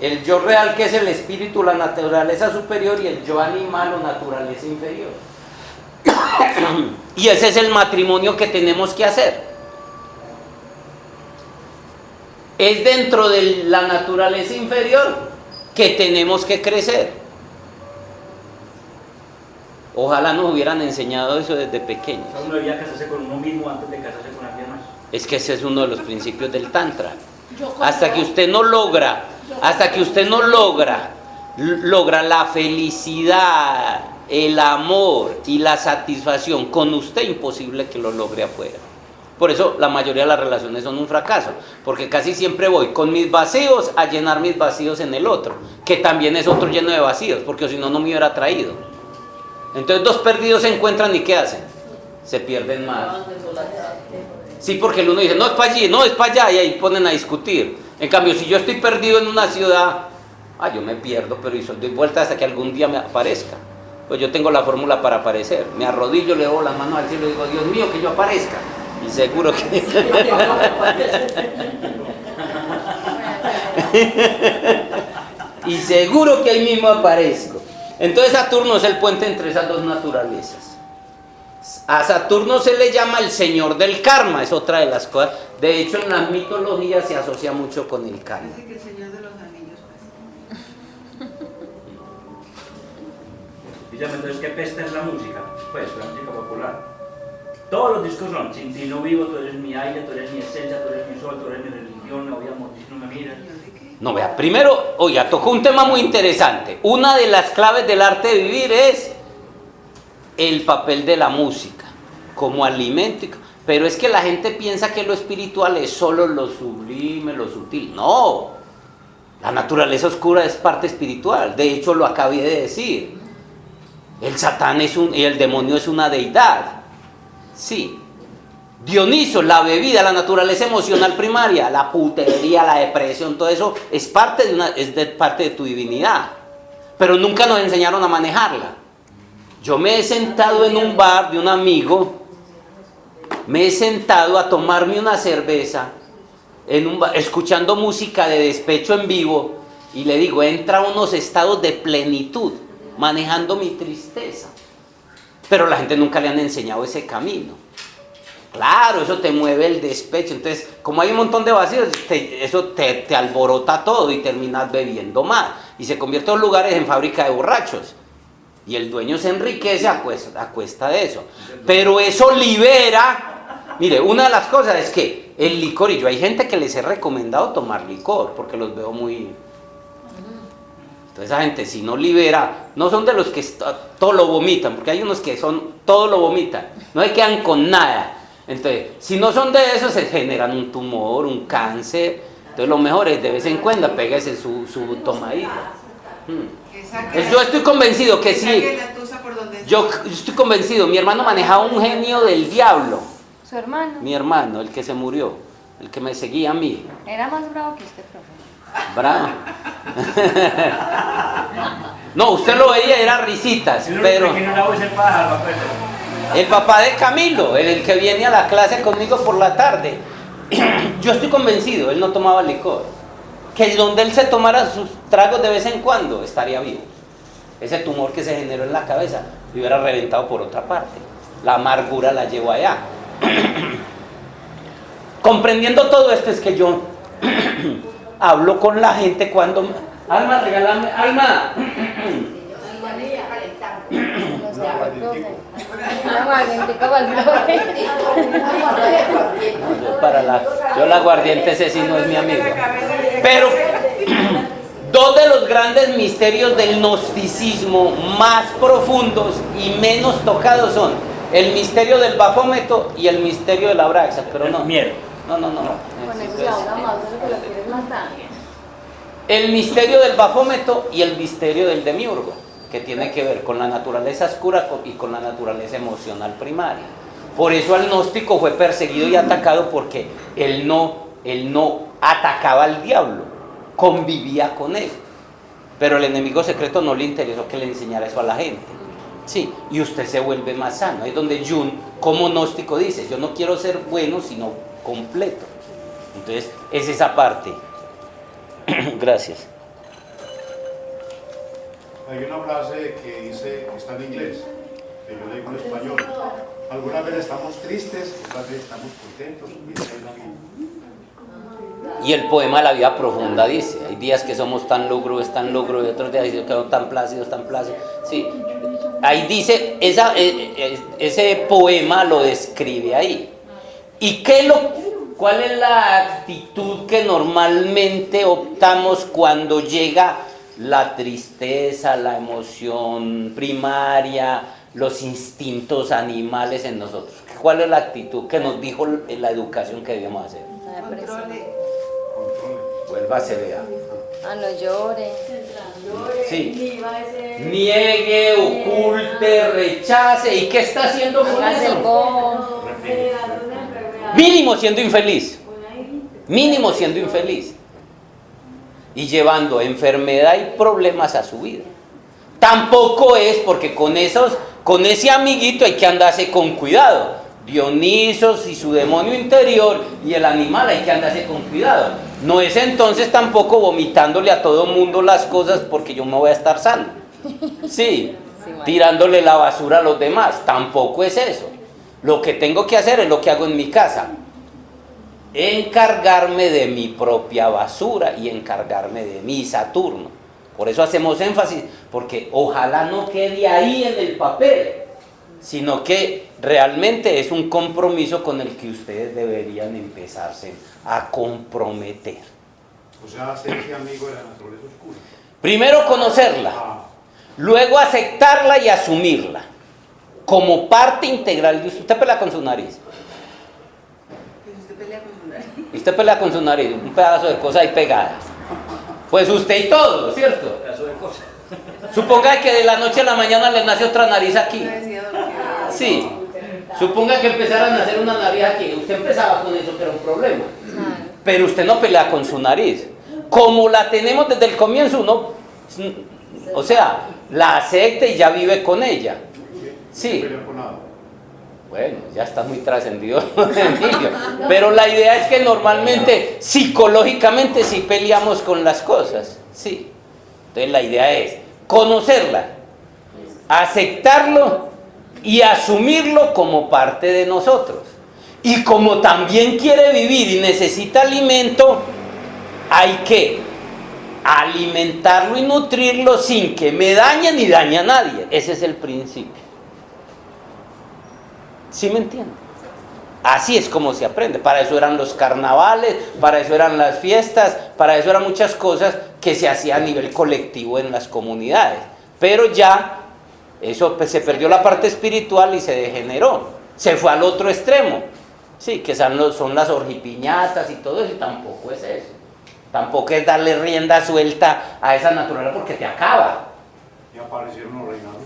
El yo real, que es el espíritu, la naturaleza superior, y el yo animal o naturaleza inferior. Y ese es el matrimonio que tenemos que hacer. Es dentro de la naturaleza inferior que tenemos que crecer. Ojalá nos hubieran enseñado eso desde pequeños. Uno debía casarse con uno mismo antes de casarse con alguien más. Es que ese es uno de los principios del Tantra. Hasta que usted no logra la felicidad, el amor y la satisfacción con usted, imposible que lo logre afuera. Por eso la mayoría de las relaciones son un fracaso, porque casi siempre voy con mis vacíos a llenar mis vacíos en el otro, que también es otro lleno de vacíos, porque si no, no me hubiera traído. Entonces dos perdidos se encuentran y ¿qué hacen? Se pierden más. Sí, porque el uno dice, no es para allí, no es para allá, y ahí ponen a discutir. En cambio, si yo estoy perdido en una ciudad, yo me pierdo, pero doy vuelta hasta que algún día me aparezca. Pues yo tengo la fórmula para aparecer. Me arrodillo, le doy las manos al cielo y digo, Dios mío, que yo aparezca. Y seguro que... y seguro que ahí mismo aparezco. Entonces Saturno es el puente entre esas dos naturalezas. A Saturno se le llama el señor del karma, es otra de las cosas. De hecho, en las mitologías se asocia mucho con el karma. Dice que el señor de los anillos, pues. Dígame entonces, ¿qué pesta es la música? Pues la música popular. Todos los discos son, sin ti no vivo, tú eres mi aire, tú eres mi esencia, tú eres mi sol, tú eres mi religión, no voy a morir, no me miras. No, vea, primero, oiga, tocó un tema muy interesante. Una de las claves del arte de vivir es el papel de la música como alimento. Pero es que la gente piensa que lo espiritual es solo lo sublime, lo sutil. No, la naturaleza oscura es parte espiritual. De hecho, lo acabé de decir. El Satán y el demonio es una deidad. Sí. Dioniso, la bebida, la naturaleza emocional primaria, la putería, la depresión, todo eso es parte de tu divinidad. Pero nunca nos enseñaron a manejarla. Yo me he sentado en un bar de un amigo, me he sentado a tomarme una cerveza en un bar, escuchando música de despecho en vivo, y le digo, entra a unos estados de plenitud, manejando mi tristeza. Pero la gente nunca le han enseñado ese camino. Claro, eso te mueve el despecho. Entonces, como hay un montón de vacíos, eso te alborota todo y terminas bebiendo más. Y se convierte en lugares en fábrica de borrachos. Y el dueño se enriquece a cuesta de eso. Pero eso libera. Mire, una de las cosas es que el licor, y yo hay gente que les he recomendado tomar licor, porque los veo muy... Entonces esa gente, si no libera, no son de los que todo lo vomitan, porque hay unos que todo lo vomitan, no se quedan con nada. Entonces, si no son de eso, se generan un tumor, un cáncer. Entonces lo mejor es de vez en cuando pégase su tomadita. Yo estoy convencido que sí. Yo estoy convencido, mi hermano manejaba un genio del diablo. ¿Su hermano? Mi hermano, el que se murió, el que me seguía a mí. Era más bravo que usted, profe. Bravo. No, usted lo veía, era risitas, pero... El papá de Camilo, el que viene a la clase conmigo por la tarde. Yo estoy convencido, él no tomaba licor. Que donde él se tomara sus tragos de vez en cuando, estaría vivo. Ese tumor que se generó en la cabeza, lo hubiera reventado por otra parte. La amargura la llevó allá. Comprendiendo todo esto es que yo hablo con la gente cuando... Alma, regálame, Alma. Yo la aguardiente, ese sí no es mi amigo. Pero dos de los grandes misterios del gnosticismo más profundos y menos tocados son el misterio del Bafómeto y el misterio de la Abraxa. Pero no. Miedo. No. El misterio del Bafómeto y el misterio del Demiurgo, que tiene que ver con la naturaleza oscura y con la naturaleza emocional primaria. Por eso el gnóstico fue perseguido y atacado, porque él no atacaba al diablo, convivía con él. Pero el enemigo secreto no le interesó que le enseñara eso a la gente. Sí, y usted se vuelve más sano. Ahí es donde Jung, como gnóstico, dice, yo no quiero ser bueno, sino completo. Entonces, es esa parte. Gracias. Hay una frase que dice, que está en inglés, que yo leo en español. Algunas veces estamos tristes, otras veces estamos contentos. Y el poema de la vida profunda dice, hay días que somos tan lúgubres, y otros días que somos tan plácidos. Sí, ahí dice, ese poema lo describe ahí. ¿Y cuál es la actitud que normalmente optamos cuando llega la tristeza, la emoción primaria, los instintos animales en nosotros? ¿Cuál es la actitud que nos dijo la educación que debíamos hacer? Controle. Vuelva a se vea. No llore. Sí. Niegue, oculte, rechace. ¿Y qué está haciendo con Hágase eso? bobo. Mínimo siendo infeliz. Mínimo siendo infeliz. Y llevando enfermedad y problemas a su vida. Tampoco es porque con ese amiguito hay que andarse con cuidado. Dionisos y su demonio interior y el animal hay que andarse con cuidado. No es entonces tampoco vomitándole a todo mundo las cosas porque yo me voy a estar sano. Sí, tirándole la basura a los demás. Tampoco es eso. Lo que tengo que hacer es lo que hago en mi casa. Encargarme de mi propia basura y encargarme de mi Saturno. Por eso hacemos énfasis, porque ojalá no quede ahí en el papel, sino que realmente es un compromiso con el que ustedes deberían empezarse a comprometer. O sea, hacerse amigo de la naturaleza oscura. Primero conocerla, luego aceptarla y asumirla como parte integral de usted. Usted pelea con su nariz. Pues usted pelea con su nariz. Usted pelea con su nariz, un pedazo de cosa ahí pegada. Pues usted y todo, ¿cierto? Suponga que de la noche a la mañana le nace otra nariz aquí. Sí. Suponga que empezara a nacer una nariz aquí. Usted empezaba con eso, que era un problema. Pero usted no pelea con su nariz. Como la tenemos desde el comienzo, uno, o sea, la acepta y ya vive con ella. Sí. Bueno, ya está muy trascendido. Pero la idea es que normalmente, psicológicamente, sí peleamos con las cosas. Sí. Entonces la idea es conocerla, aceptarlo y asumirlo como parte de nosotros. Y como también quiere vivir y necesita alimento, hay que alimentarlo y nutrirlo sin que me dañe ni dañe a nadie. Ese es el principio. ¿Sí me entienden? Así es como se aprende. Para eso eran los carnavales, para eso eran las fiestas, para eso eran muchas cosas que se hacían a nivel colectivo en las comunidades. Pero ya eso pues, se perdió la parte espiritual y se degeneró. Se fue al otro extremo. Sí, que son las orgipiñatas y todo eso, y tampoco es eso. Tampoco es darle rienda suelta a esa naturaleza porque te acaba. Y aparecieron los reinados.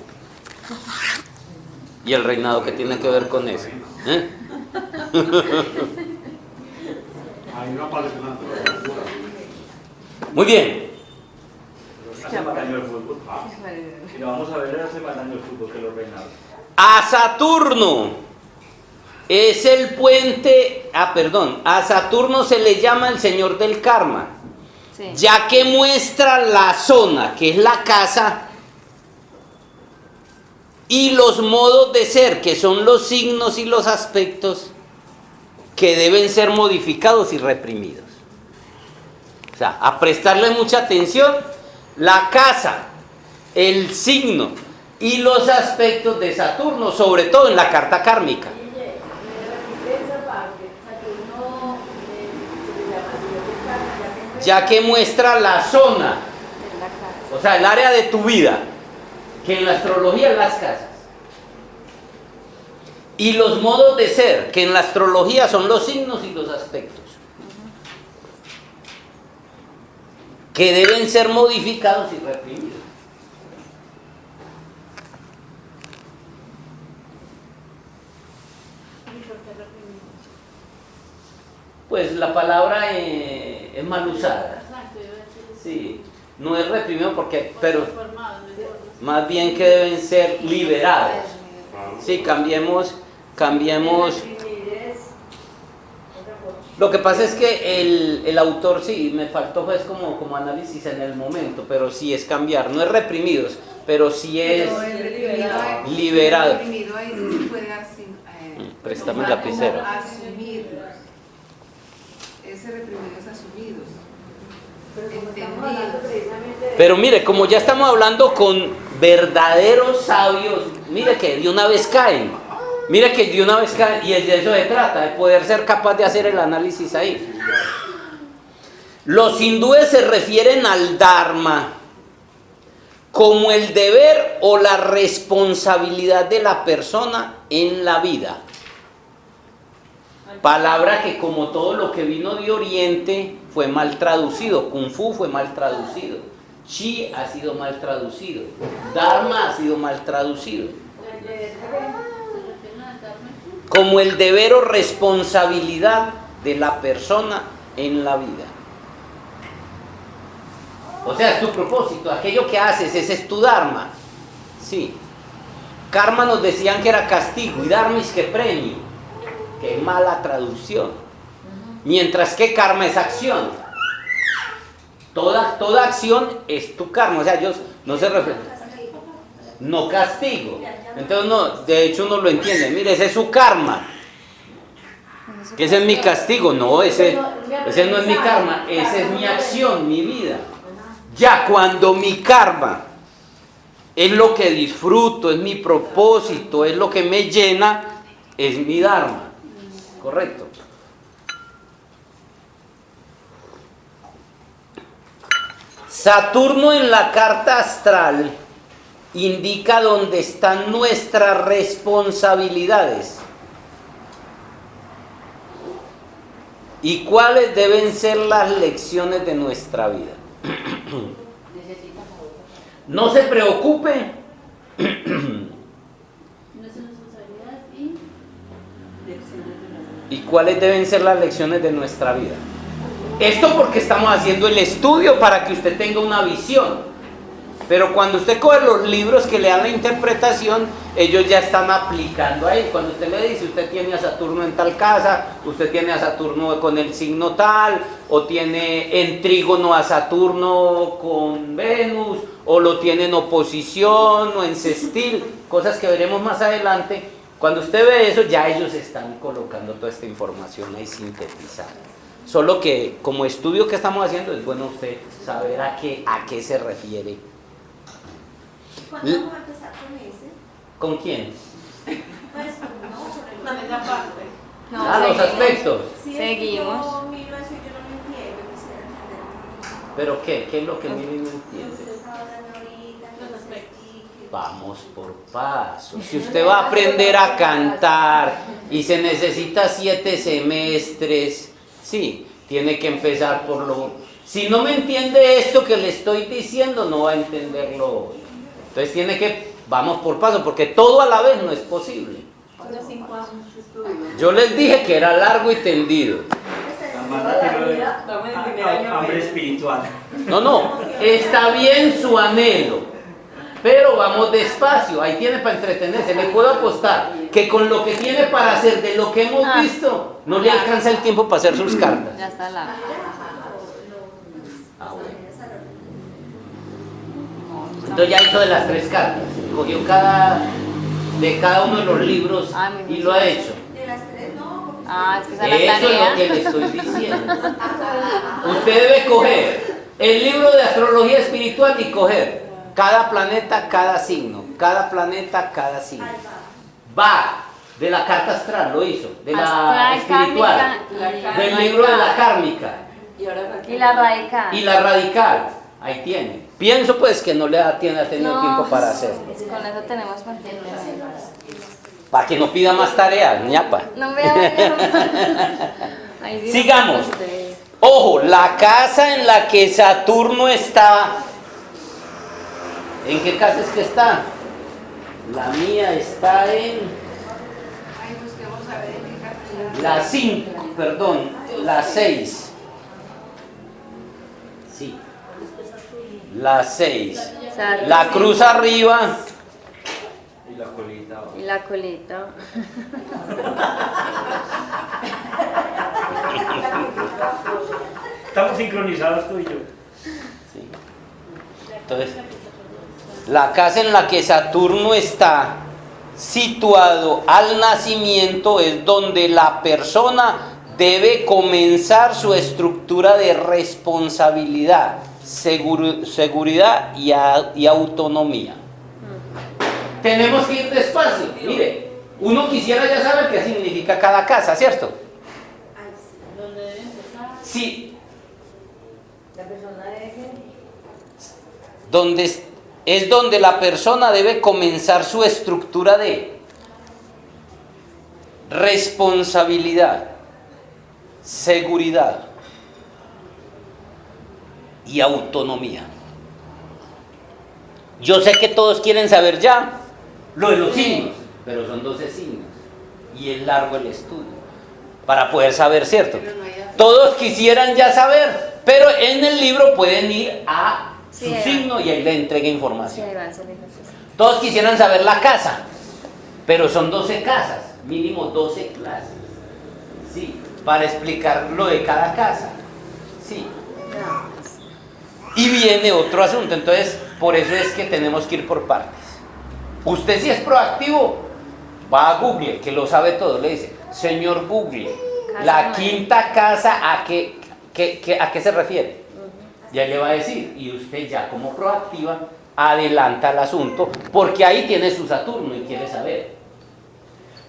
¿Y el reinado qué tiene que ver con eso? ¿Eh? Ahí no aparece la naturaleza. Muy bien. Hace más daño el fútbol. Si lo vamos a ver, hace más daño el fútbol que los reinados. A Saturno es el puente, a Saturno se le llama el señor del karma, Sí. ya que muestra la zona, que es la casa, y los modos de ser, que son los signos y los aspectos que deben ser modificados y reprimidos. O sea, a prestarle mucha atención, la casa, el signo y los aspectos de Saturno, sobre todo en la carta kármica. Ya que muestra la zona, o sea, el área de tu vida, que en la astrología las casas. Y los modos de ser, que en la astrología son los signos y los aspectos, que deben ser modificados y reprimidos. Pues la palabra es mal usada. Sí. No es reprimido porque, pero más bien que deben ser liberados. Sí, cambiemos. Lo que pasa es que el autor, sí, me faltó pues como análisis en el momento, pero sí es cambiar, no es reprimidos, pero sí es Pero el liberado. El reprimido ahí sí se puede Préstame el lapicero. asumirlos. Ese reprimido es asumidos. Pero como estamos hablando precisamente de... Pero mire, como ya estamos hablando con verdaderos sabios, mire que de una vez caen. Mire que de una vez caen, y de eso se trata, de poder ser capaz de hacer el análisis ahí. Los hindúes se refieren al Dharma como el deber o la responsabilidad de la persona en la vida. Palabra que, como todo lo que vino de Oriente, fue mal traducido. Kung Fu fue mal traducido. Chi ha sido mal traducido. Dharma ha sido mal traducido. Como el deber o responsabilidad de la persona en la vida. O sea, es tu propósito, aquello que haces, ese es tu Dharma. Sí. Karma nos decían que era castigo y Dharma es que premio. Qué mala traducción. Mientras que karma es acción. Toda acción es tu karma. O sea, Dios no se refiere. No castigo. Entonces, no, de hecho uno lo entiende. Mire, ese es su karma. Que ese es mi castigo. No, ese no es mi karma. Esa es mi acción, mi vida. Ya cuando mi karma es lo que disfruto, es mi propósito, es lo que me llena, es mi Dharma. Correcto. Saturno en la carta astral indica dónde están nuestras responsabilidades y cuáles deben ser las lecciones de nuestra vida. No se preocupe. ¿Y cuáles deben ser las lecciones de nuestra vida? Esto porque estamos haciendo el estudio para que usted tenga una visión. Pero cuando usted coge los libros que le dan la interpretación, ellos ya están aplicando ahí. Cuando usted le dice, usted tiene a Saturno en tal casa, usted tiene a Saturno con el signo tal, o tiene en trígono a Saturno con Venus, o lo tiene en oposición, o en sextil, cosas que veremos más adelante. Cuando usted ve eso, ya ellos están colocando toda esta información ahí sintetizada. Solo que como estudio que estamos haciendo, es bueno usted saber a qué se refiere. ¿Cuándo vamos a empezar con ese? ¿Con quién? Pues no, sobre La parte. Los aspectos. Sí, Seguimos. Yo miro eso y yo no lo entiendo, quisiera entender. ¿Pero qué? ¿Qué es lo que Mili no Usted entiende? estaba hablando ahorita, los aspectos. Vamos por pasos. Si usted va a aprender a cantar y se necesita 7 semestres, sí, tiene que empezar por lo... Si no me entiende esto que le estoy diciendo, no va a entenderlo. Entonces tiene que... Vamos por pasos, porque todo a la vez no es posible. Solo 5 años de estudio. Yo les dije que era largo y tendido. Amanda tiene Estamos en el primer año. hambre espiritual. No, está bien su anhelo, pero vamos despacio, ahí tiene para entretenerse. Le puedo apostar que con lo que tiene para hacer de lo que hemos visto, no le alcanza el tiempo para hacer sus cartas. Ya está la. Ah, bueno. Entonces ya hizo de las 3 cartas, cogió de cada uno de los libros y lo ha hecho. De las 3 no, porque Ah, es que esa es la Eso es lo que tarea. le estoy diciendo. Usted debe coger el libro de astrología espiritual y coger cada planeta, cada signo. Cada planeta, cada signo. Va de la carta astral, lo hizo. De la Astral, espiritual. kármica Del libro de la kármica. y la radical. Y la radical. Ahí tiene. Pienso pues que no le ha tenido tiempo para hacerlo. Con eso tenemos pendiente. Para que no pida más tareas, ñapa. No me hagan. Ahí sí Sigamos. no ustedes. Ojo, la casa en la que Saturno está. ¿En qué casa es que está? La mía está en Ahí busquemos a ver en qué carta. la 5, perdón, la 6. Sí. la 6. Saturno. La cruz arriba. Y la colita abajo. Y la colita. Estamos sincronizados tú y yo. Sí. Entonces, la casa en la que Saturno está situado al nacimiento es donde la persona debe comenzar su estructura de responsabilidad, seguridad y autonomía. Tenemos que ir despacio. Mire, uno quisiera ya saber qué significa cada casa, ¿cierto? Ay, sí. ¿Dónde debe empezar? Sí, La persona debe es donde la persona debe comenzar su estructura de responsabilidad, seguridad y autonomía. Yo sé que todos quieren saber ya lo de los signos, pero son 12 signos y es largo el estudio para poder saber, ¿cierto? Pero no hay Todos quisieran ya saber, pero en el libro pueden ir a Sí, su ahí va. signo y ahí le entrega Sí, información. ahí van saliendo sus- Todos quisieran saber la casa, pero son 12 casas, mínimo 12 clases. Sí, para explicar lo de cada casa. Sí. No, pues, Y viene otro asunto, entonces por eso es que tenemos que ir por partes. Usted si es proactivo, va a Google, que lo sabe todo, le dice, señor Google, Casa la nueva. quinta casa, ¿a qué se refiere? Ya le va a decir, y usted ya como proactiva adelanta el asunto, porque ahí tiene su Saturno y quiere saber.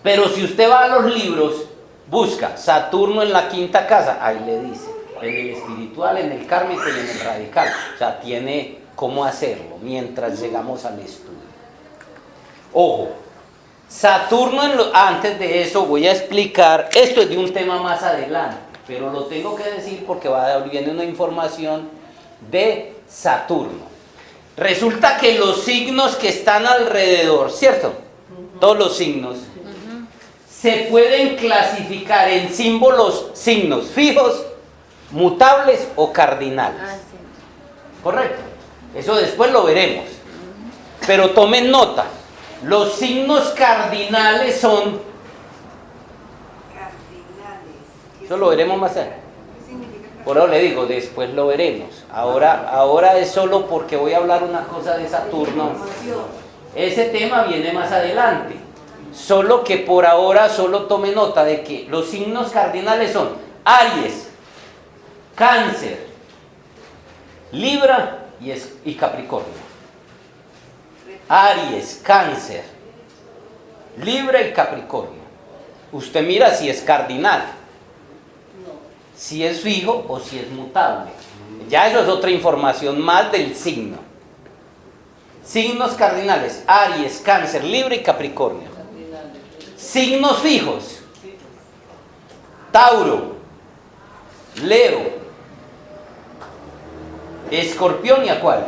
Pero si usted va a los libros, busca Saturno en la quinta casa, ahí le dice, en el espiritual, en el kármico y en el radical. O sea, tiene cómo hacerlo mientras llegamos al estudio. Ojo, Saturno, antes de eso voy a explicar, esto es de un tema más adelante, pero lo tengo que decir porque viene una información de Saturno. Resulta que los signos que están alrededor, ¿cierto? Todos los signos se pueden clasificar en signos fijos, mutables o cardinales. ah, sí. ¿Correcto? Eso después lo veremos. Pero tomen nota, los signos cardinales son, cardinales. eso lo veremos más adelante. ¿Qué significa cardinal? Por eso le digo, después lo veremos. Ahora es solo porque voy a hablar una cosa de Saturno. Ese tema viene más adelante. Solo que por ahora solo tome nota de que los signos cardinales son Aries, Cáncer, Libra y Capricornio. Aries, Cáncer, Libra y Capricornio. Usted mira si es cardinal, si es fijo o si es mutable. Ya eso es otra información más del signo. Signos cardinales, Aries, Cáncer, Libra y Capricornio. Signos fijos, Tauro, Leo, Escorpión y Acuario.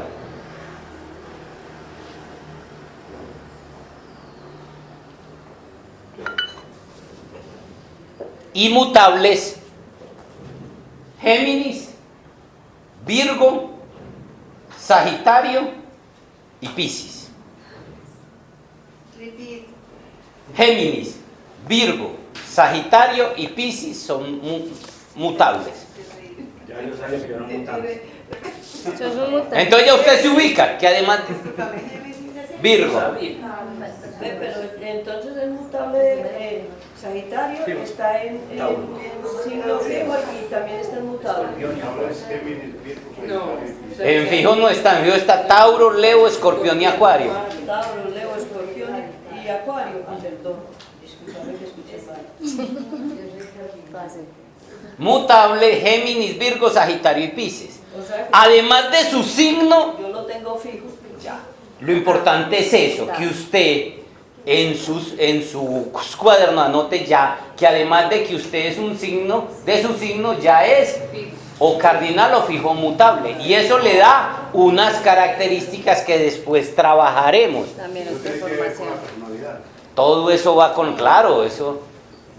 Inmutables, Géminis, Virgo, Sagitario y Piscis. Repeat. Géminis, Virgo, Sagitario y Piscis son mutables. Ya yo sabía que yo era un mutante. Eso es un mutante. Entonces ya usted se ubica que además Virgo, Pero entonces el mutable Sagitario Sí. está en Tauro. signo fijo y también está en mutable. Ahora es Géminis, Virgo, Sagitario. en fijo no está, en fijo está Tauro, Leo, Escorpión y Acuario. Tauro, Leo, Escorpión y Acuario. Ah, perdón. Discúlpame que escuché mal. Fácil. Mutable, Géminis, Virgo, Sagitario y Piscis. O sea que Además de su signo, yo lo tengo fijo. Ya. lo importante es eso, que usted en sus cuadernos anote ya que además de que usted es un signo, de su signo ya es o cardinal o fijo mutable. Y eso le da unas características que después trabajaremos. También Eso otra tiene que ver con la información. personalidad. Todo eso va con, claro, eso.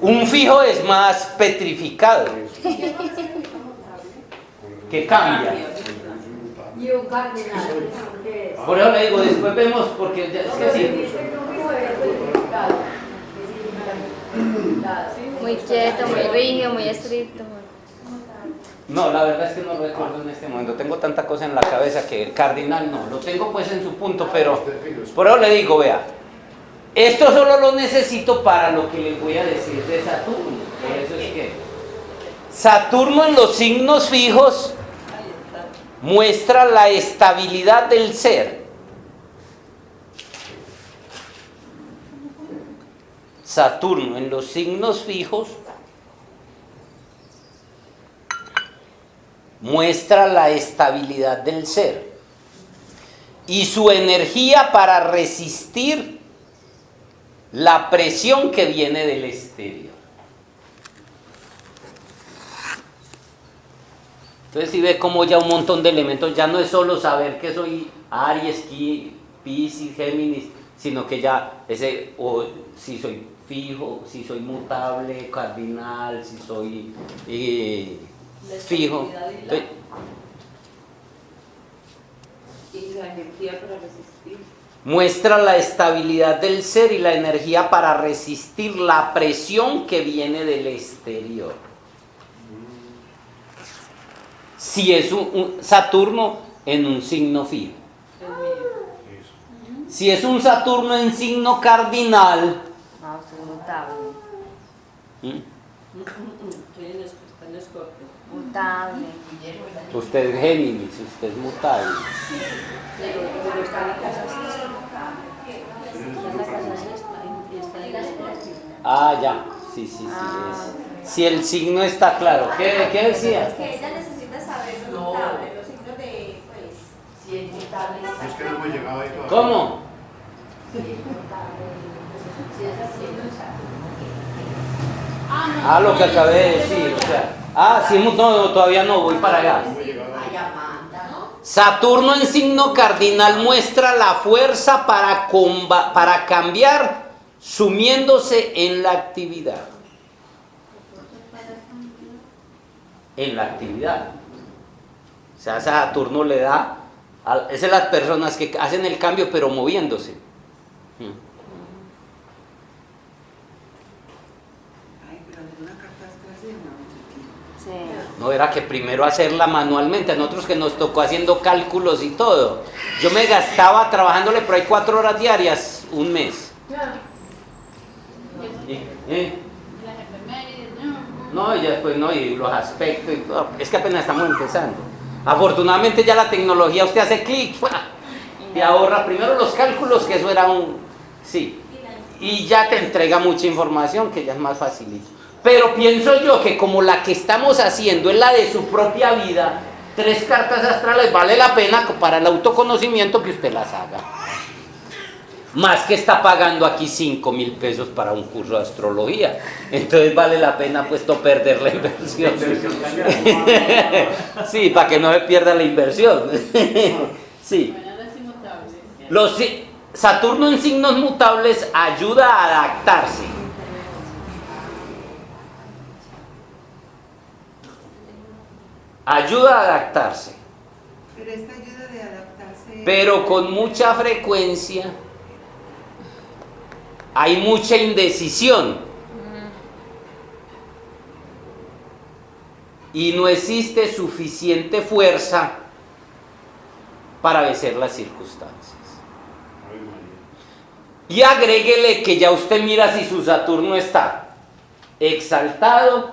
Un fijo es más petrificado, que cambia. Y un cardinal, ¿qué es? Por eso le digo, después vemos, porque ya es que sí. Muy quieto, muy rígido, muy estricto. No, la verdad es que no lo recuerdo en este momento. Tengo tanta cosa en la cabeza que el cardinal no. Lo tengo pues en su punto, pero por eso le digo, vea, esto solo lo necesito para lo que les voy a decir de Saturno. Por eso es que Saturno en los signos fijos muestra la estabilidad del ser. Saturno en los signos fijos muestra la estabilidad del ser y su energía para resistir la presión que viene del exterior. Entonces si ve como ya un montón de elementos, ya no es solo saber que soy Aries, Piscis, Géminis, sino que ya ese, o si soy fijo, si soy mutable, cardinal, si soy fijo. Y la energía para resistir. Muestra la estabilidad del ser y la energía para resistir la presión que viene del exterior. Si es un Saturno en un signo fijo. Si es un Saturno en signo cardinal, No, soy mutable. Mutable. usted es Géminis, usted es mutable. Pero está en casa Ah, ya, sí. Si el signo está claro. ¿Qué decía? Es que ella necesita saber los mutables, los signos de, pues, si es mutable. Es que no hemos llegado ahí todavía. ¿Cómo? Si es mutable, si es así, no Ah, lo que acabé de decir, o sea. Sí, no, todavía no, voy para allá. Saturno en signo cardinal muestra la fuerza para cambiar, sumiéndose en la actividad. En la actividad. O sea, Saturno le da, esas son las personas que hacen el cambio pero moviéndose. Ay, pero hacer una carta astral se llama mucho tiempo. Sí. No, era que primero hacerla manualmente, a nosotros que nos tocó haciendo cálculos y todo. Yo me gastaba trabajándole por ahí 4 horas diarias, un mes. No, y después no, y los aspectos y todo. Es que apenas estamos empezando. Afortunadamente ya la tecnología, usted hace clic, te ahorra primero los cálculos, que eso era sí, y ya te entrega mucha información, que ya es más facilito. Pero pienso yo que como la que estamos haciendo es la de su propia vida, 3 cartas astrales vale la pena para el autoconocimiento que usted las haga. Más que está pagando aquí 5,000 pesos para un curso de astrología. Entonces vale la pena puesto perder la inversión. Sí, para que no se pierda la inversión. Sí. Saturno en signos mutables ayuda a adaptarse. Ayuda a adaptarse. Pero esta ayuda de adaptarse. Pero con mucha frecuencia hay mucha indecisión y no existe suficiente fuerza para vencer las circunstancias. Y agréguele que ya usted mira si su Saturno está exaltado,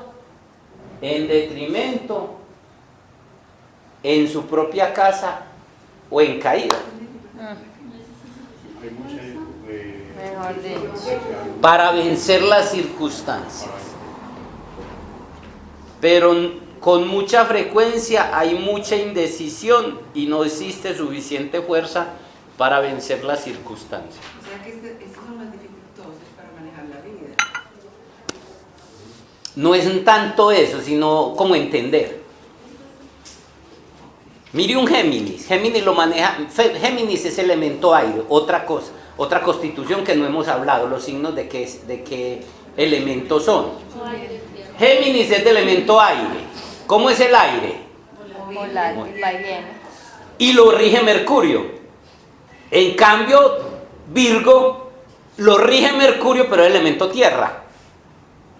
en detrimento, en su propia casa o en caída. Hay mucha, Mejor dicho. Para vencer las circunstancias. Pero con mucha frecuencia hay mucha indecisión y no existe suficiente fuerza para vencer las circunstancias. O sea que estos son más dificultosos para manejar la vida. No es tanto eso, sino como entender. Mire un Géminis. Géminis lo maneja. Géminis es elemento aire, otra cosa. Otra constitución que no hemos hablado, los signos de qué elementos son. Géminis es de elemento aire. ¿Cómo es el aire? Volar, va y viene. y lo rige Mercurio. En cambio, Virgo lo rige Mercurio, pero es elemento tierra.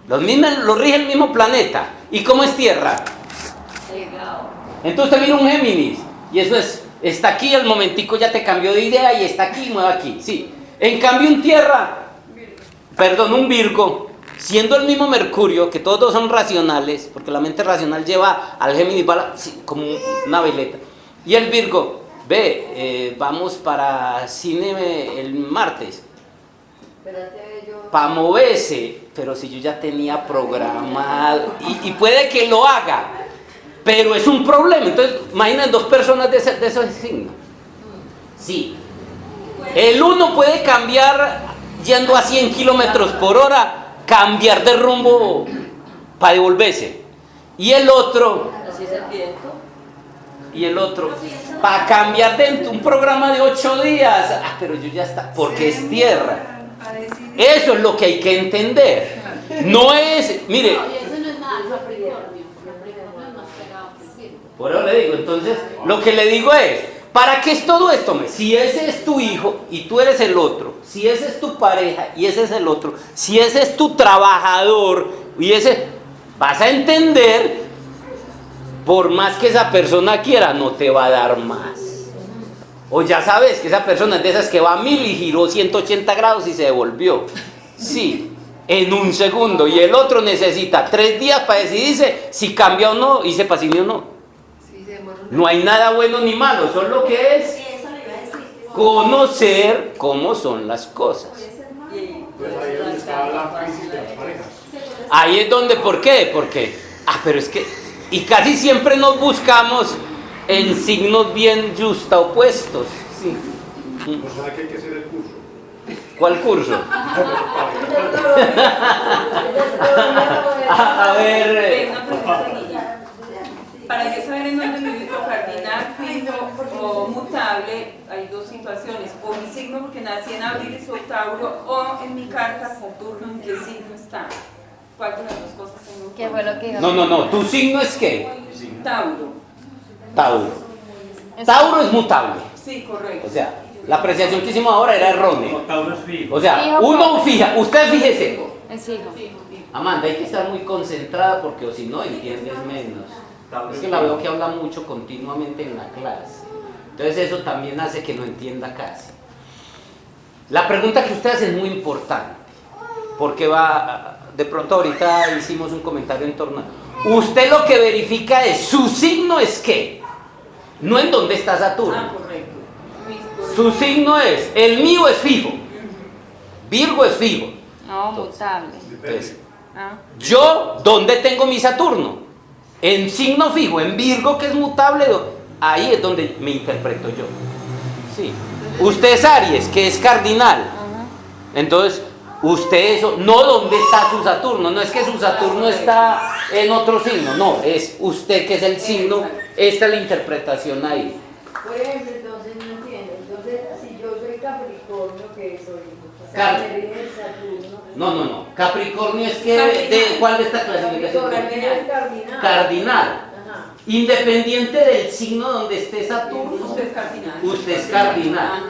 Lo rige el mismo planeta. ¿Y cómo es tierra? Entonces también un Géminis. Y eso está aquí, al momentico ya te cambió de idea y está aquí, mueve aquí. Sí. En cambio un Virgo, siendo el mismo Mercurio, que todos dos son racionales, porque la mente racional lleva al Géminis como una veleta. Y el Virgo, vamos para cine el martes. Para moverse, pero si yo ya tenía programado, y puede que lo haga, pero es un problema. Entonces, imaginen dos personas de ese signo. Sí. El uno puede cambiar yendo a 100 kilómetros por hora, cambiar de rumbo para devolverse. Y el otro, para cambiar de un programa de 8 días, pero yo ya está, porque es tierra. Eso es lo que hay que entender. No es, mire. Por eso le digo, entonces, lo que le digo es, ¿para qué es todo esto? Si ese es tu hijo y tú eres el otro, si ese es tu pareja y ese es el otro, si ese es tu trabajador y ese, vas a entender, por más que esa persona quiera, no te va a dar más. O ya sabes que esa persona es de esas que va a 1000 y giró 180 grados y se devolvió. Sí, en un segundo. Y el otro necesita 3 días para decidirse si cambia o no, y se pasinó o no. No hay nada bueno ni malo, solo que es conocer cómo son las cosas. Pues ahí es donde está la crisis de las parejas. Ahí es donde, ¿por qué? Porque, pero es que, y casi siempre nos buscamos en signos bien opuestos. Sí. O sea que hay que hacer el curso. ¿Cuál curso? A ver. Para yo saber en dónde me ubico, cardinal, fijo o mutable, hay dos situaciones. O mi signo, porque nací en abril y soy Tauro, o en mi carta Saturno, ¿en qué signo está? ¿Cuál de las dos cosas tengo? ¿Qué fue lo que dijo? No. ¿Tu signo es qué? Tauro. Tauro es mutable. Sí, correcto. O sea, la apreciación que hicimos ahora era errónea. Tauro es fijo. O sea, uno fija, usted fíjese. Es hijo. Amanda, hay que estar muy concentrada porque o si no entiendes menos. Es que la veo que habla mucho continuamente en la clase. Entonces eso también hace que no entienda casi. La pregunta que usted hace es muy importante. Porque de pronto ahorita hicimos un comentario en torno a... Usted lo que verifica es, ¿su signo es qué? No en dónde está Saturno. Correcto. Su signo es, el mío es fijo. Virgo es fijo. No, mutable. Entonces, yo, ¿dónde tengo mi Saturno? En signo fijo, en Virgo, que es mutable, ahí es donde me interpreto yo. Sí. Usted es Aries, que es cardinal. Entonces, usted eso, no dónde está su Saturno, no es que su Saturno está en otro signo, no, es usted que es el signo, esta es la interpretación ahí. Por ejemplo, entonces no entiendo, entonces si yo soy Capricornio, ¿qué soy? O Car- sea, me rige el Saturno. No, Capricornio es que, ¿cuál de esta clasificación? Capricornio es cardinal. Cardinal. Ajá. Independiente del signo donde esté Saturno, Usted es cardinal. usted es cardinal.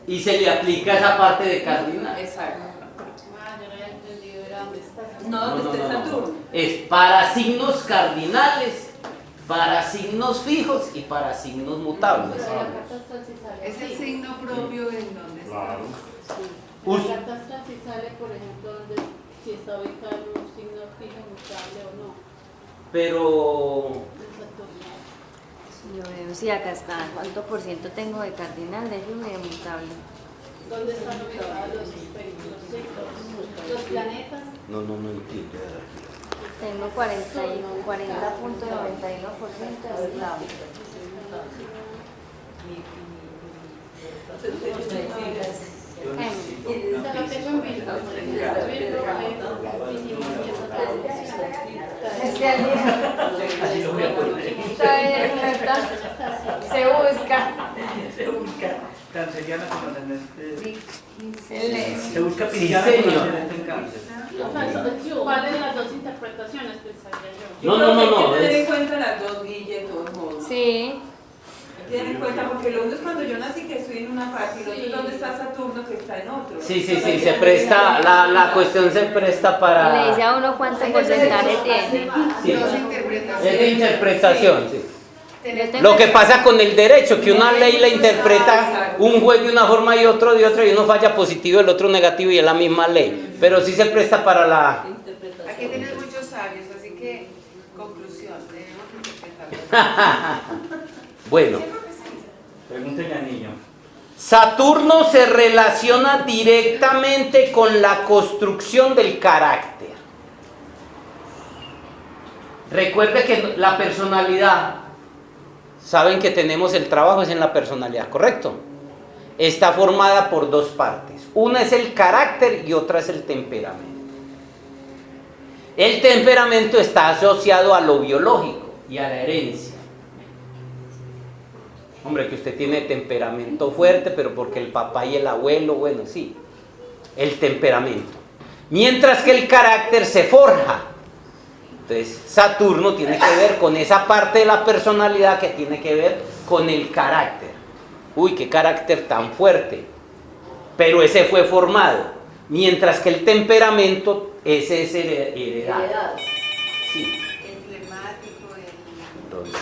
Y se le aplica esa parte de cardinal. Exacto. Yo no había entendido, era dónde está. No, donde esté Saturno. Es para signos cardinales, para signos fijos y para signos mutables. Pero la carta astral sí sale Es el así. signo propio en donde está. Claro. Sí. Us- La carta astral sí sale, por ejemplo, donde, si está ubicado en un signo fijo, mutable o no. Pero El Saturno. Yo veo, sí, acá está. ¿Cuánto por ciento tengo de cardinal, de fijo y de mutable? ¿Dónde están ubicados los signos? Los planetas. no entiendo. Tengo 40.91% de mutable. O sea, lo tengo en Virgo. Virgo, dijimos que eso Se busca. Se busca canceriana con ascendente. Se Se busca Sí, pisciana señor. con ascendente en cáncer. ¿Cuáles de las dos interpretaciones pensaría yo? No. Hay que tener en cuenta las dos, Guille, de todos modos. Sí. Hay Ten en cuenta, porque lo uno es cuando yo nací que estoy en una parte, y lo otro es donde está Saturno que está en otro. Sí, se presta, la cuestión se presta para... Le dice a uno cuánto porcentaje tiene. Sí. Dos interpretaciones. Es de interpretación, sí. Yo tengo Lo que pasa con el derecho, que una ley la interpreta un juez de una forma y otro de otra, y uno falla positivo, el otro negativo, y es la misma ley. Pero sí se presta para la... Aquí tienes muchos sabios, así que, conclusión, tenemos que interpretarlo. Bueno, Pregúntenle al niño. Saturno se relaciona directamente con la construcción del carácter. Recuerde que la personalidad, saben que tenemos el trabajo es en la personalidad, ¿correcto? Está formada por dos partes. Una es el carácter y otra es el temperamento. El temperamento está asociado a lo biológico y a la herencia. Hombre, que usted tiene temperamento fuerte, pero porque el papá y el abuelo, bueno, sí, el temperamento. Mientras que el carácter se forja. Entonces, Saturno tiene que ver con esa parte de la personalidad que tiene que ver con el carácter. Uy, qué carácter tan fuerte. Pero ese fue formado. Mientras que el temperamento, ese es heredado. Sí. El flemático, Entonces,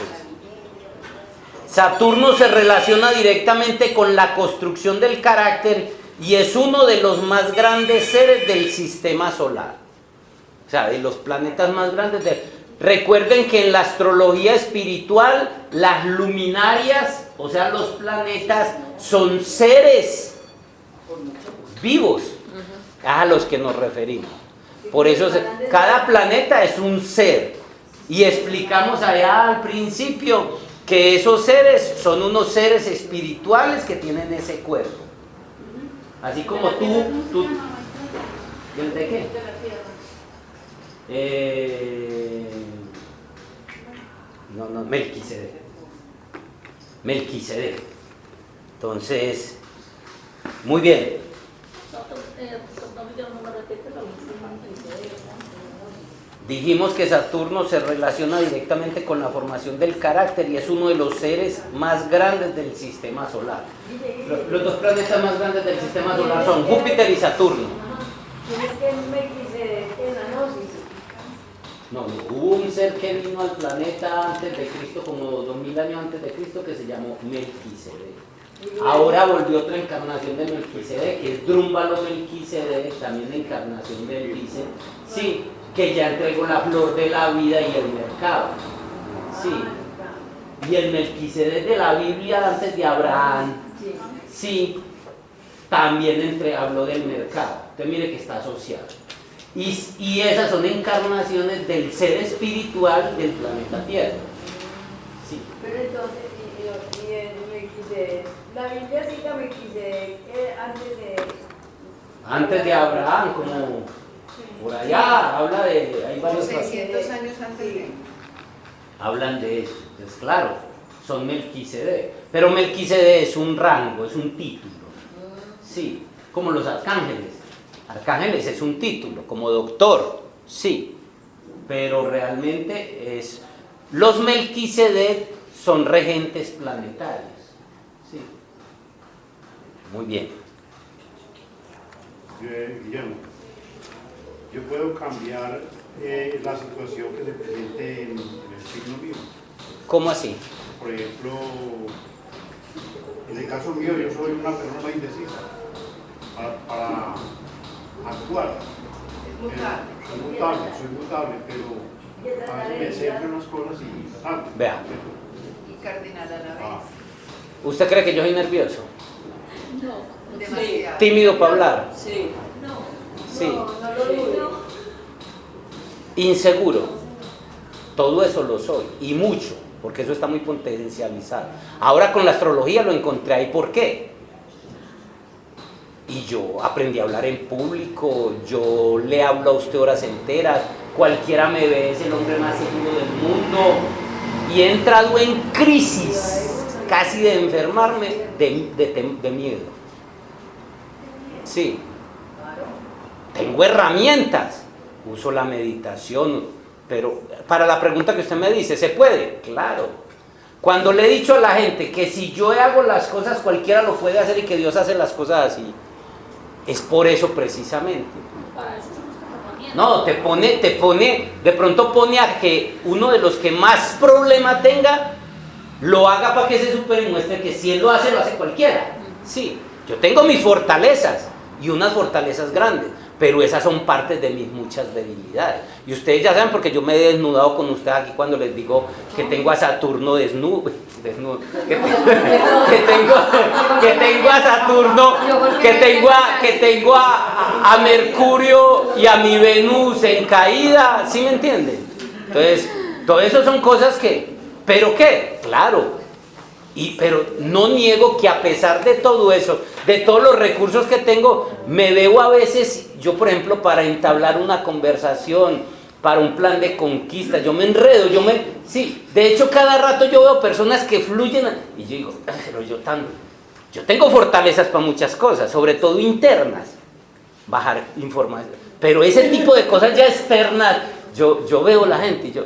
Saturno se relaciona directamente con la construcción del carácter y es uno de los más grandes seres del sistema solar. O sea, de los planetas más grandes. Recuerden que en la astrología espiritual, las luminarias, o sea, los planetas, son seres vivos a los que nos referimos. Por eso, cada planeta es un ser. Y explicamos allá al principio que esos seres son unos seres espirituales que tienen ese cuerpo. Así como tú ¿de qué? Melquisedec. Entonces, muy bien. Dijimos que Saturno se relaciona directamente con la formación del carácter y es uno de los seres más grandes del sistema solar. Los dos planetas más grandes del sistema solar son Júpiter y Saturno. Tienes que Melquisedec en la gnosis. No, hubo un ser que vino al planeta antes de Cristo, como 2000 años antes de Cristo, que se llamó Melquisedec. Ahora volvió otra encarnación de Melquisedec, que es Drúmbalo Melquisedec, también la encarnación del dice, sí, que ya entregó la flor de la vida y el mercado. Sí. Y el Melquisedec de la Biblia antes de Abraham, sí, también habló del mercado. Usted mire que está asociado. Y esas son encarnaciones del ser espiritual del planeta Tierra. Sí. Pero entonces, y el Melquisedec, la Biblia cita a Melquisedec Antes de Abraham, como por allá, habla de... Hay varios 600 años antes de... Hablan de eso. Entonces, claro, son Melquisedec. Pero Melquisedec es un rango, es un título. Sí, como los arcángeles. Arcángeles es un título, como doctor, sí, pero realmente es... Los Melquisedec son regentes planetarios, sí. Muy bien. Guillermo, yo puedo cambiar la situación que se presente en el signo mío. ¿Cómo así? Por ejemplo, en el caso mío, yo soy una persona indecisa para actuar. Soy mutable, pero a veces me centro en unas cosas y salgo. Vea. Y cardinal a la vez. ¿Usted cree que yo soy nervioso? No. Demasiado. ¿Tímido para hablar? Sí. Sí. No lo dudo. Inseguro. Todo eso lo soy, y mucho, porque eso está muy potencializado. Ahora con la astrología lo encontré ahí. ¿Por qué? Y yo aprendí a hablar en público, yo le hablo a usted horas enteras, cualquiera me ve, es el hombre más seguro del mundo, y he entrado en crisis, casi de enfermarme, de miedo. Sí, tengo herramientas, uso la meditación, pero para la pregunta que usted me dice, ¿se puede? Claro, Cuando le he dicho a la gente que si yo hago las cosas cualquiera lo puede hacer y que Dios hace las cosas así, es por eso precisamente. Para eso somos como No, te pone, de pronto pone a que uno de los que más problema tenga, lo haga para que se supere y muestre que si él lo hace cualquiera. Sí, yo tengo mis fortalezas y unas fortalezas grandes, pero esas son partes de mis muchas debilidades. Y ustedes ya saben porque yo me he desnudado con ustedes aquí cuando les digo que tengo a Saturno desnudo, que tengo a Saturno, que tengo a Mercurio y a mi Venus en caída, ¿sí me entienden? Entonces, todo eso son cosas que, ¿pero qué? Claro. Pero no niego que a pesar de todo eso, de todos los recursos que tengo, me veo a veces, yo por ejemplo, para entablar una conversación, para un plan de conquista, yo me enredo, sí, de hecho cada rato yo veo personas que fluyen, y yo digo, pero yo tengo fortalezas para muchas cosas, sobre todo internas, bajar información, pero ese tipo de cosas ya externas, yo veo la gente y yo,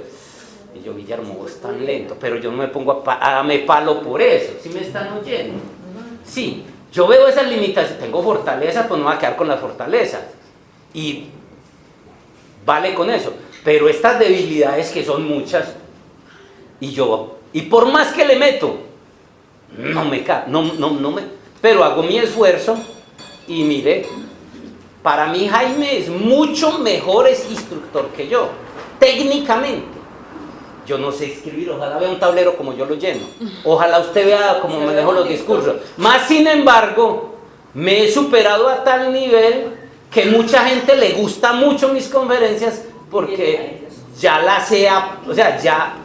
Guillermo, vos tan lento, pero yo no me pongo a darme palo por eso, ¿sí me están oyendo? Sí, yo veo esas limitaciones, tengo fortalezas, pues no me voy a quedar con las fortalezas, y vale con eso, pero estas debilidades que son muchas, y por más que le meto, no me, pero hago mi esfuerzo, y mire, para mí Jaime es mucho mejor instructor que yo, técnicamente. Yo no sé escribir, ojalá vea un tablero como yo lo lleno, ojalá usted vea cómo manejo los discursos, más sin embargo, me he superado a tal nivel que mucha gente le gusta mucho mis conferencias porque ya ya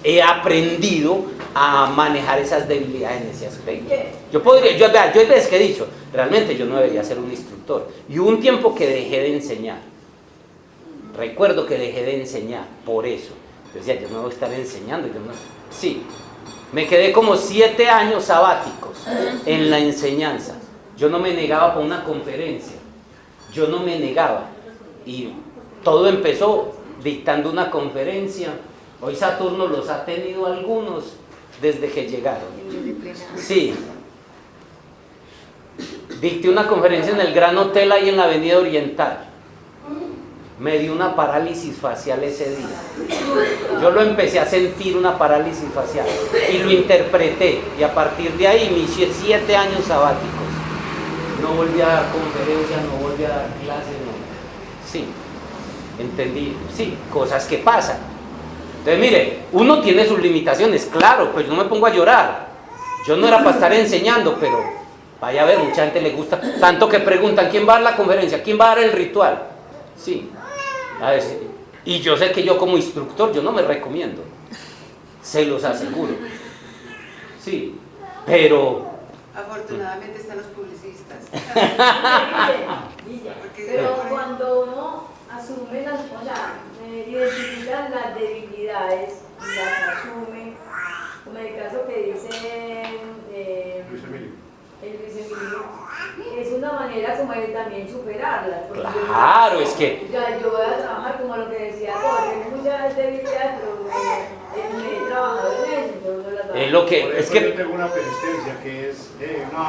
he aprendido a manejar esas debilidades en ese aspecto. Yo hay veces que he dicho, realmente yo no debería ser un instructor, y hubo un tiempo que dejé de enseñar, recuerdo que dejé de enseñar por eso. Yo decía, yo no voy a estar enseñando. Sí, me quedé como 7 años sabáticos en la enseñanza. Yo no me negaba para una conferencia. Yo no me negaba. Y todo empezó dictando una conferencia. Hoy Saturno los ha tenido algunos desde que llegaron. Sí. Dicté una conferencia en el Gran Hotel ahí en la Avenida Oriental. Me dio una parálisis facial ese día. Yo lo empecé a sentir, una parálisis facial, y lo interpreté, y a partir de ahí me hice 7 años sabáticos. No volví a dar conferencias, no volví a dar clases, no. Sí, entendí, sí, cosas que pasan. Entonces mire, uno tiene sus limitaciones, claro, pues yo no me pongo a llorar. Yo no era para estar enseñando, pero vaya a ver, mucha gente le gusta, tanto que preguntan, ¿quién va a dar la conferencia? ¿Quién va a dar el ritual? Sí. A ver, y yo sé que yo como instructor yo no me recomiendo, se los aseguro, sí, pero afortunadamente están los publicistas. Pero cuando uno asume identifica las debilidades y las asume, como en el caso que dice Luis Emilio, es una manera como de también superarlas. Claro, es que yo voy a trabajar como lo que decía, tengo muchas debilidades, pero me he trabajado en eso, entonces no la trabajo. Es lo que, es que yo tengo una persistencia que es una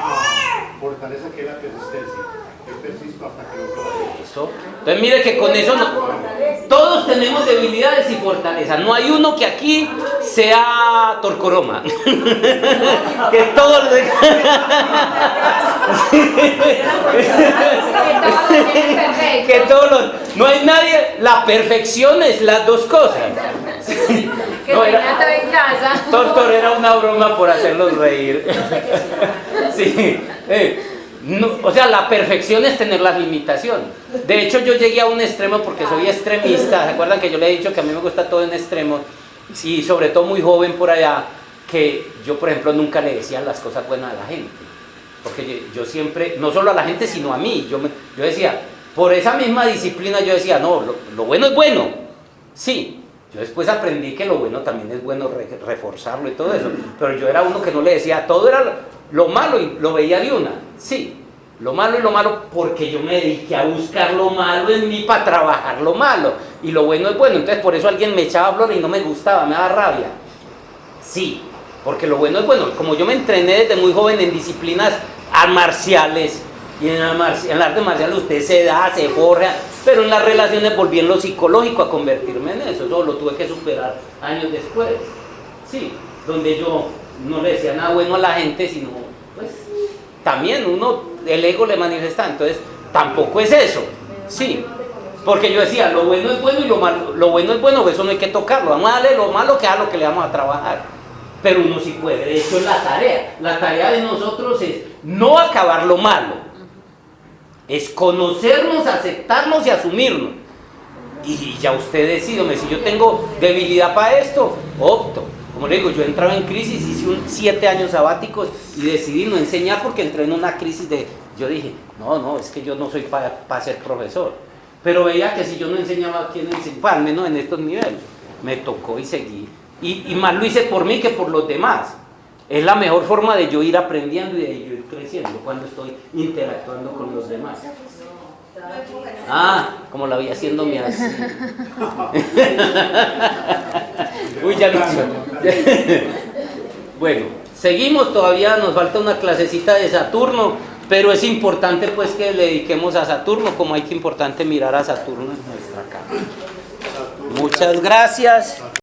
fortaleza que es la persistencia. Yo persisto hasta que lo logro. Eso. Entonces mire que con eso todos tenemos debilidades y fortalezas. No hay uno que aquí sea torcoroma. Que todos que todos no hay nadie. La perfección es las dos cosas. Que no, tenía todo en casa. Tortor era una broma por hacerlos reír. Sí. No, o sea, la perfección es tener las limitaciones. De hecho, yo llegué a un extremo porque soy extremista. ¿Se acuerdan que yo le he dicho que a mí me gusta todo en extremos? Y sobre todo muy joven por allá, que yo, por ejemplo, nunca le decía las cosas buenas a la gente. Porque yo siempre, no solo a la gente, sino a mí. Yo decía, por esa misma disciplina, yo decía, no, lo bueno es bueno. Sí. Yo después aprendí que lo bueno también es bueno reforzarlo y todo eso. Pero yo era uno que no le decía, todo era lo malo y lo veía de una. Sí, lo malo y lo malo porque yo me dediqué a buscar lo malo en mí para trabajar lo malo. Y lo bueno es bueno. Entonces por eso alguien me echaba flores y no me gustaba, me daba rabia. Sí, Porque lo bueno es bueno. Como yo me entrené desde muy joven en disciplinas marciales, y en el arte marcial usted se da, se forra, pero en las relaciones volví en lo psicológico a convertirme en eso. Eso lo tuve que superar años después. Sí, donde yo no le decía nada bueno a la gente, sino pues también uno, el ego le manifesta. Entonces tampoco es eso. Sí, porque yo decía, lo bueno es bueno y lo bueno es bueno, eso no hay que tocarlo. Vamos a darle lo malo que es a lo que le vamos a trabajar. Pero uno sí puede, de hecho es la tarea. La tarea de nosotros es no acabar lo malo, es conocernos, aceptarnos y asumirnos. Y ya usted decide, si yo tengo debilidad para esto, opto. Como le digo, yo entraba en crisis, hice 7 años sabáticos y decidí no enseñar porque entré en una crisis yo dije, no, es que yo no soy para ser profesor. Pero veía que si yo no enseñaba, ¿quién enseñaba? Al menos en estos niveles. Me tocó y seguí. Y más lo hice por mí que por los demás. Es la mejor forma de yo ir aprendiendo y de yo ir creciendo cuando estoy interactuando con los demás. Como la vi haciéndome así. Uy, ya no. Bueno, seguimos, todavía nos falta una clasecita de Saturno, pero es importante pues que le dediquemos a Saturno, como hay que importante mirar a Saturno en nuestra casa. Muchas gracias.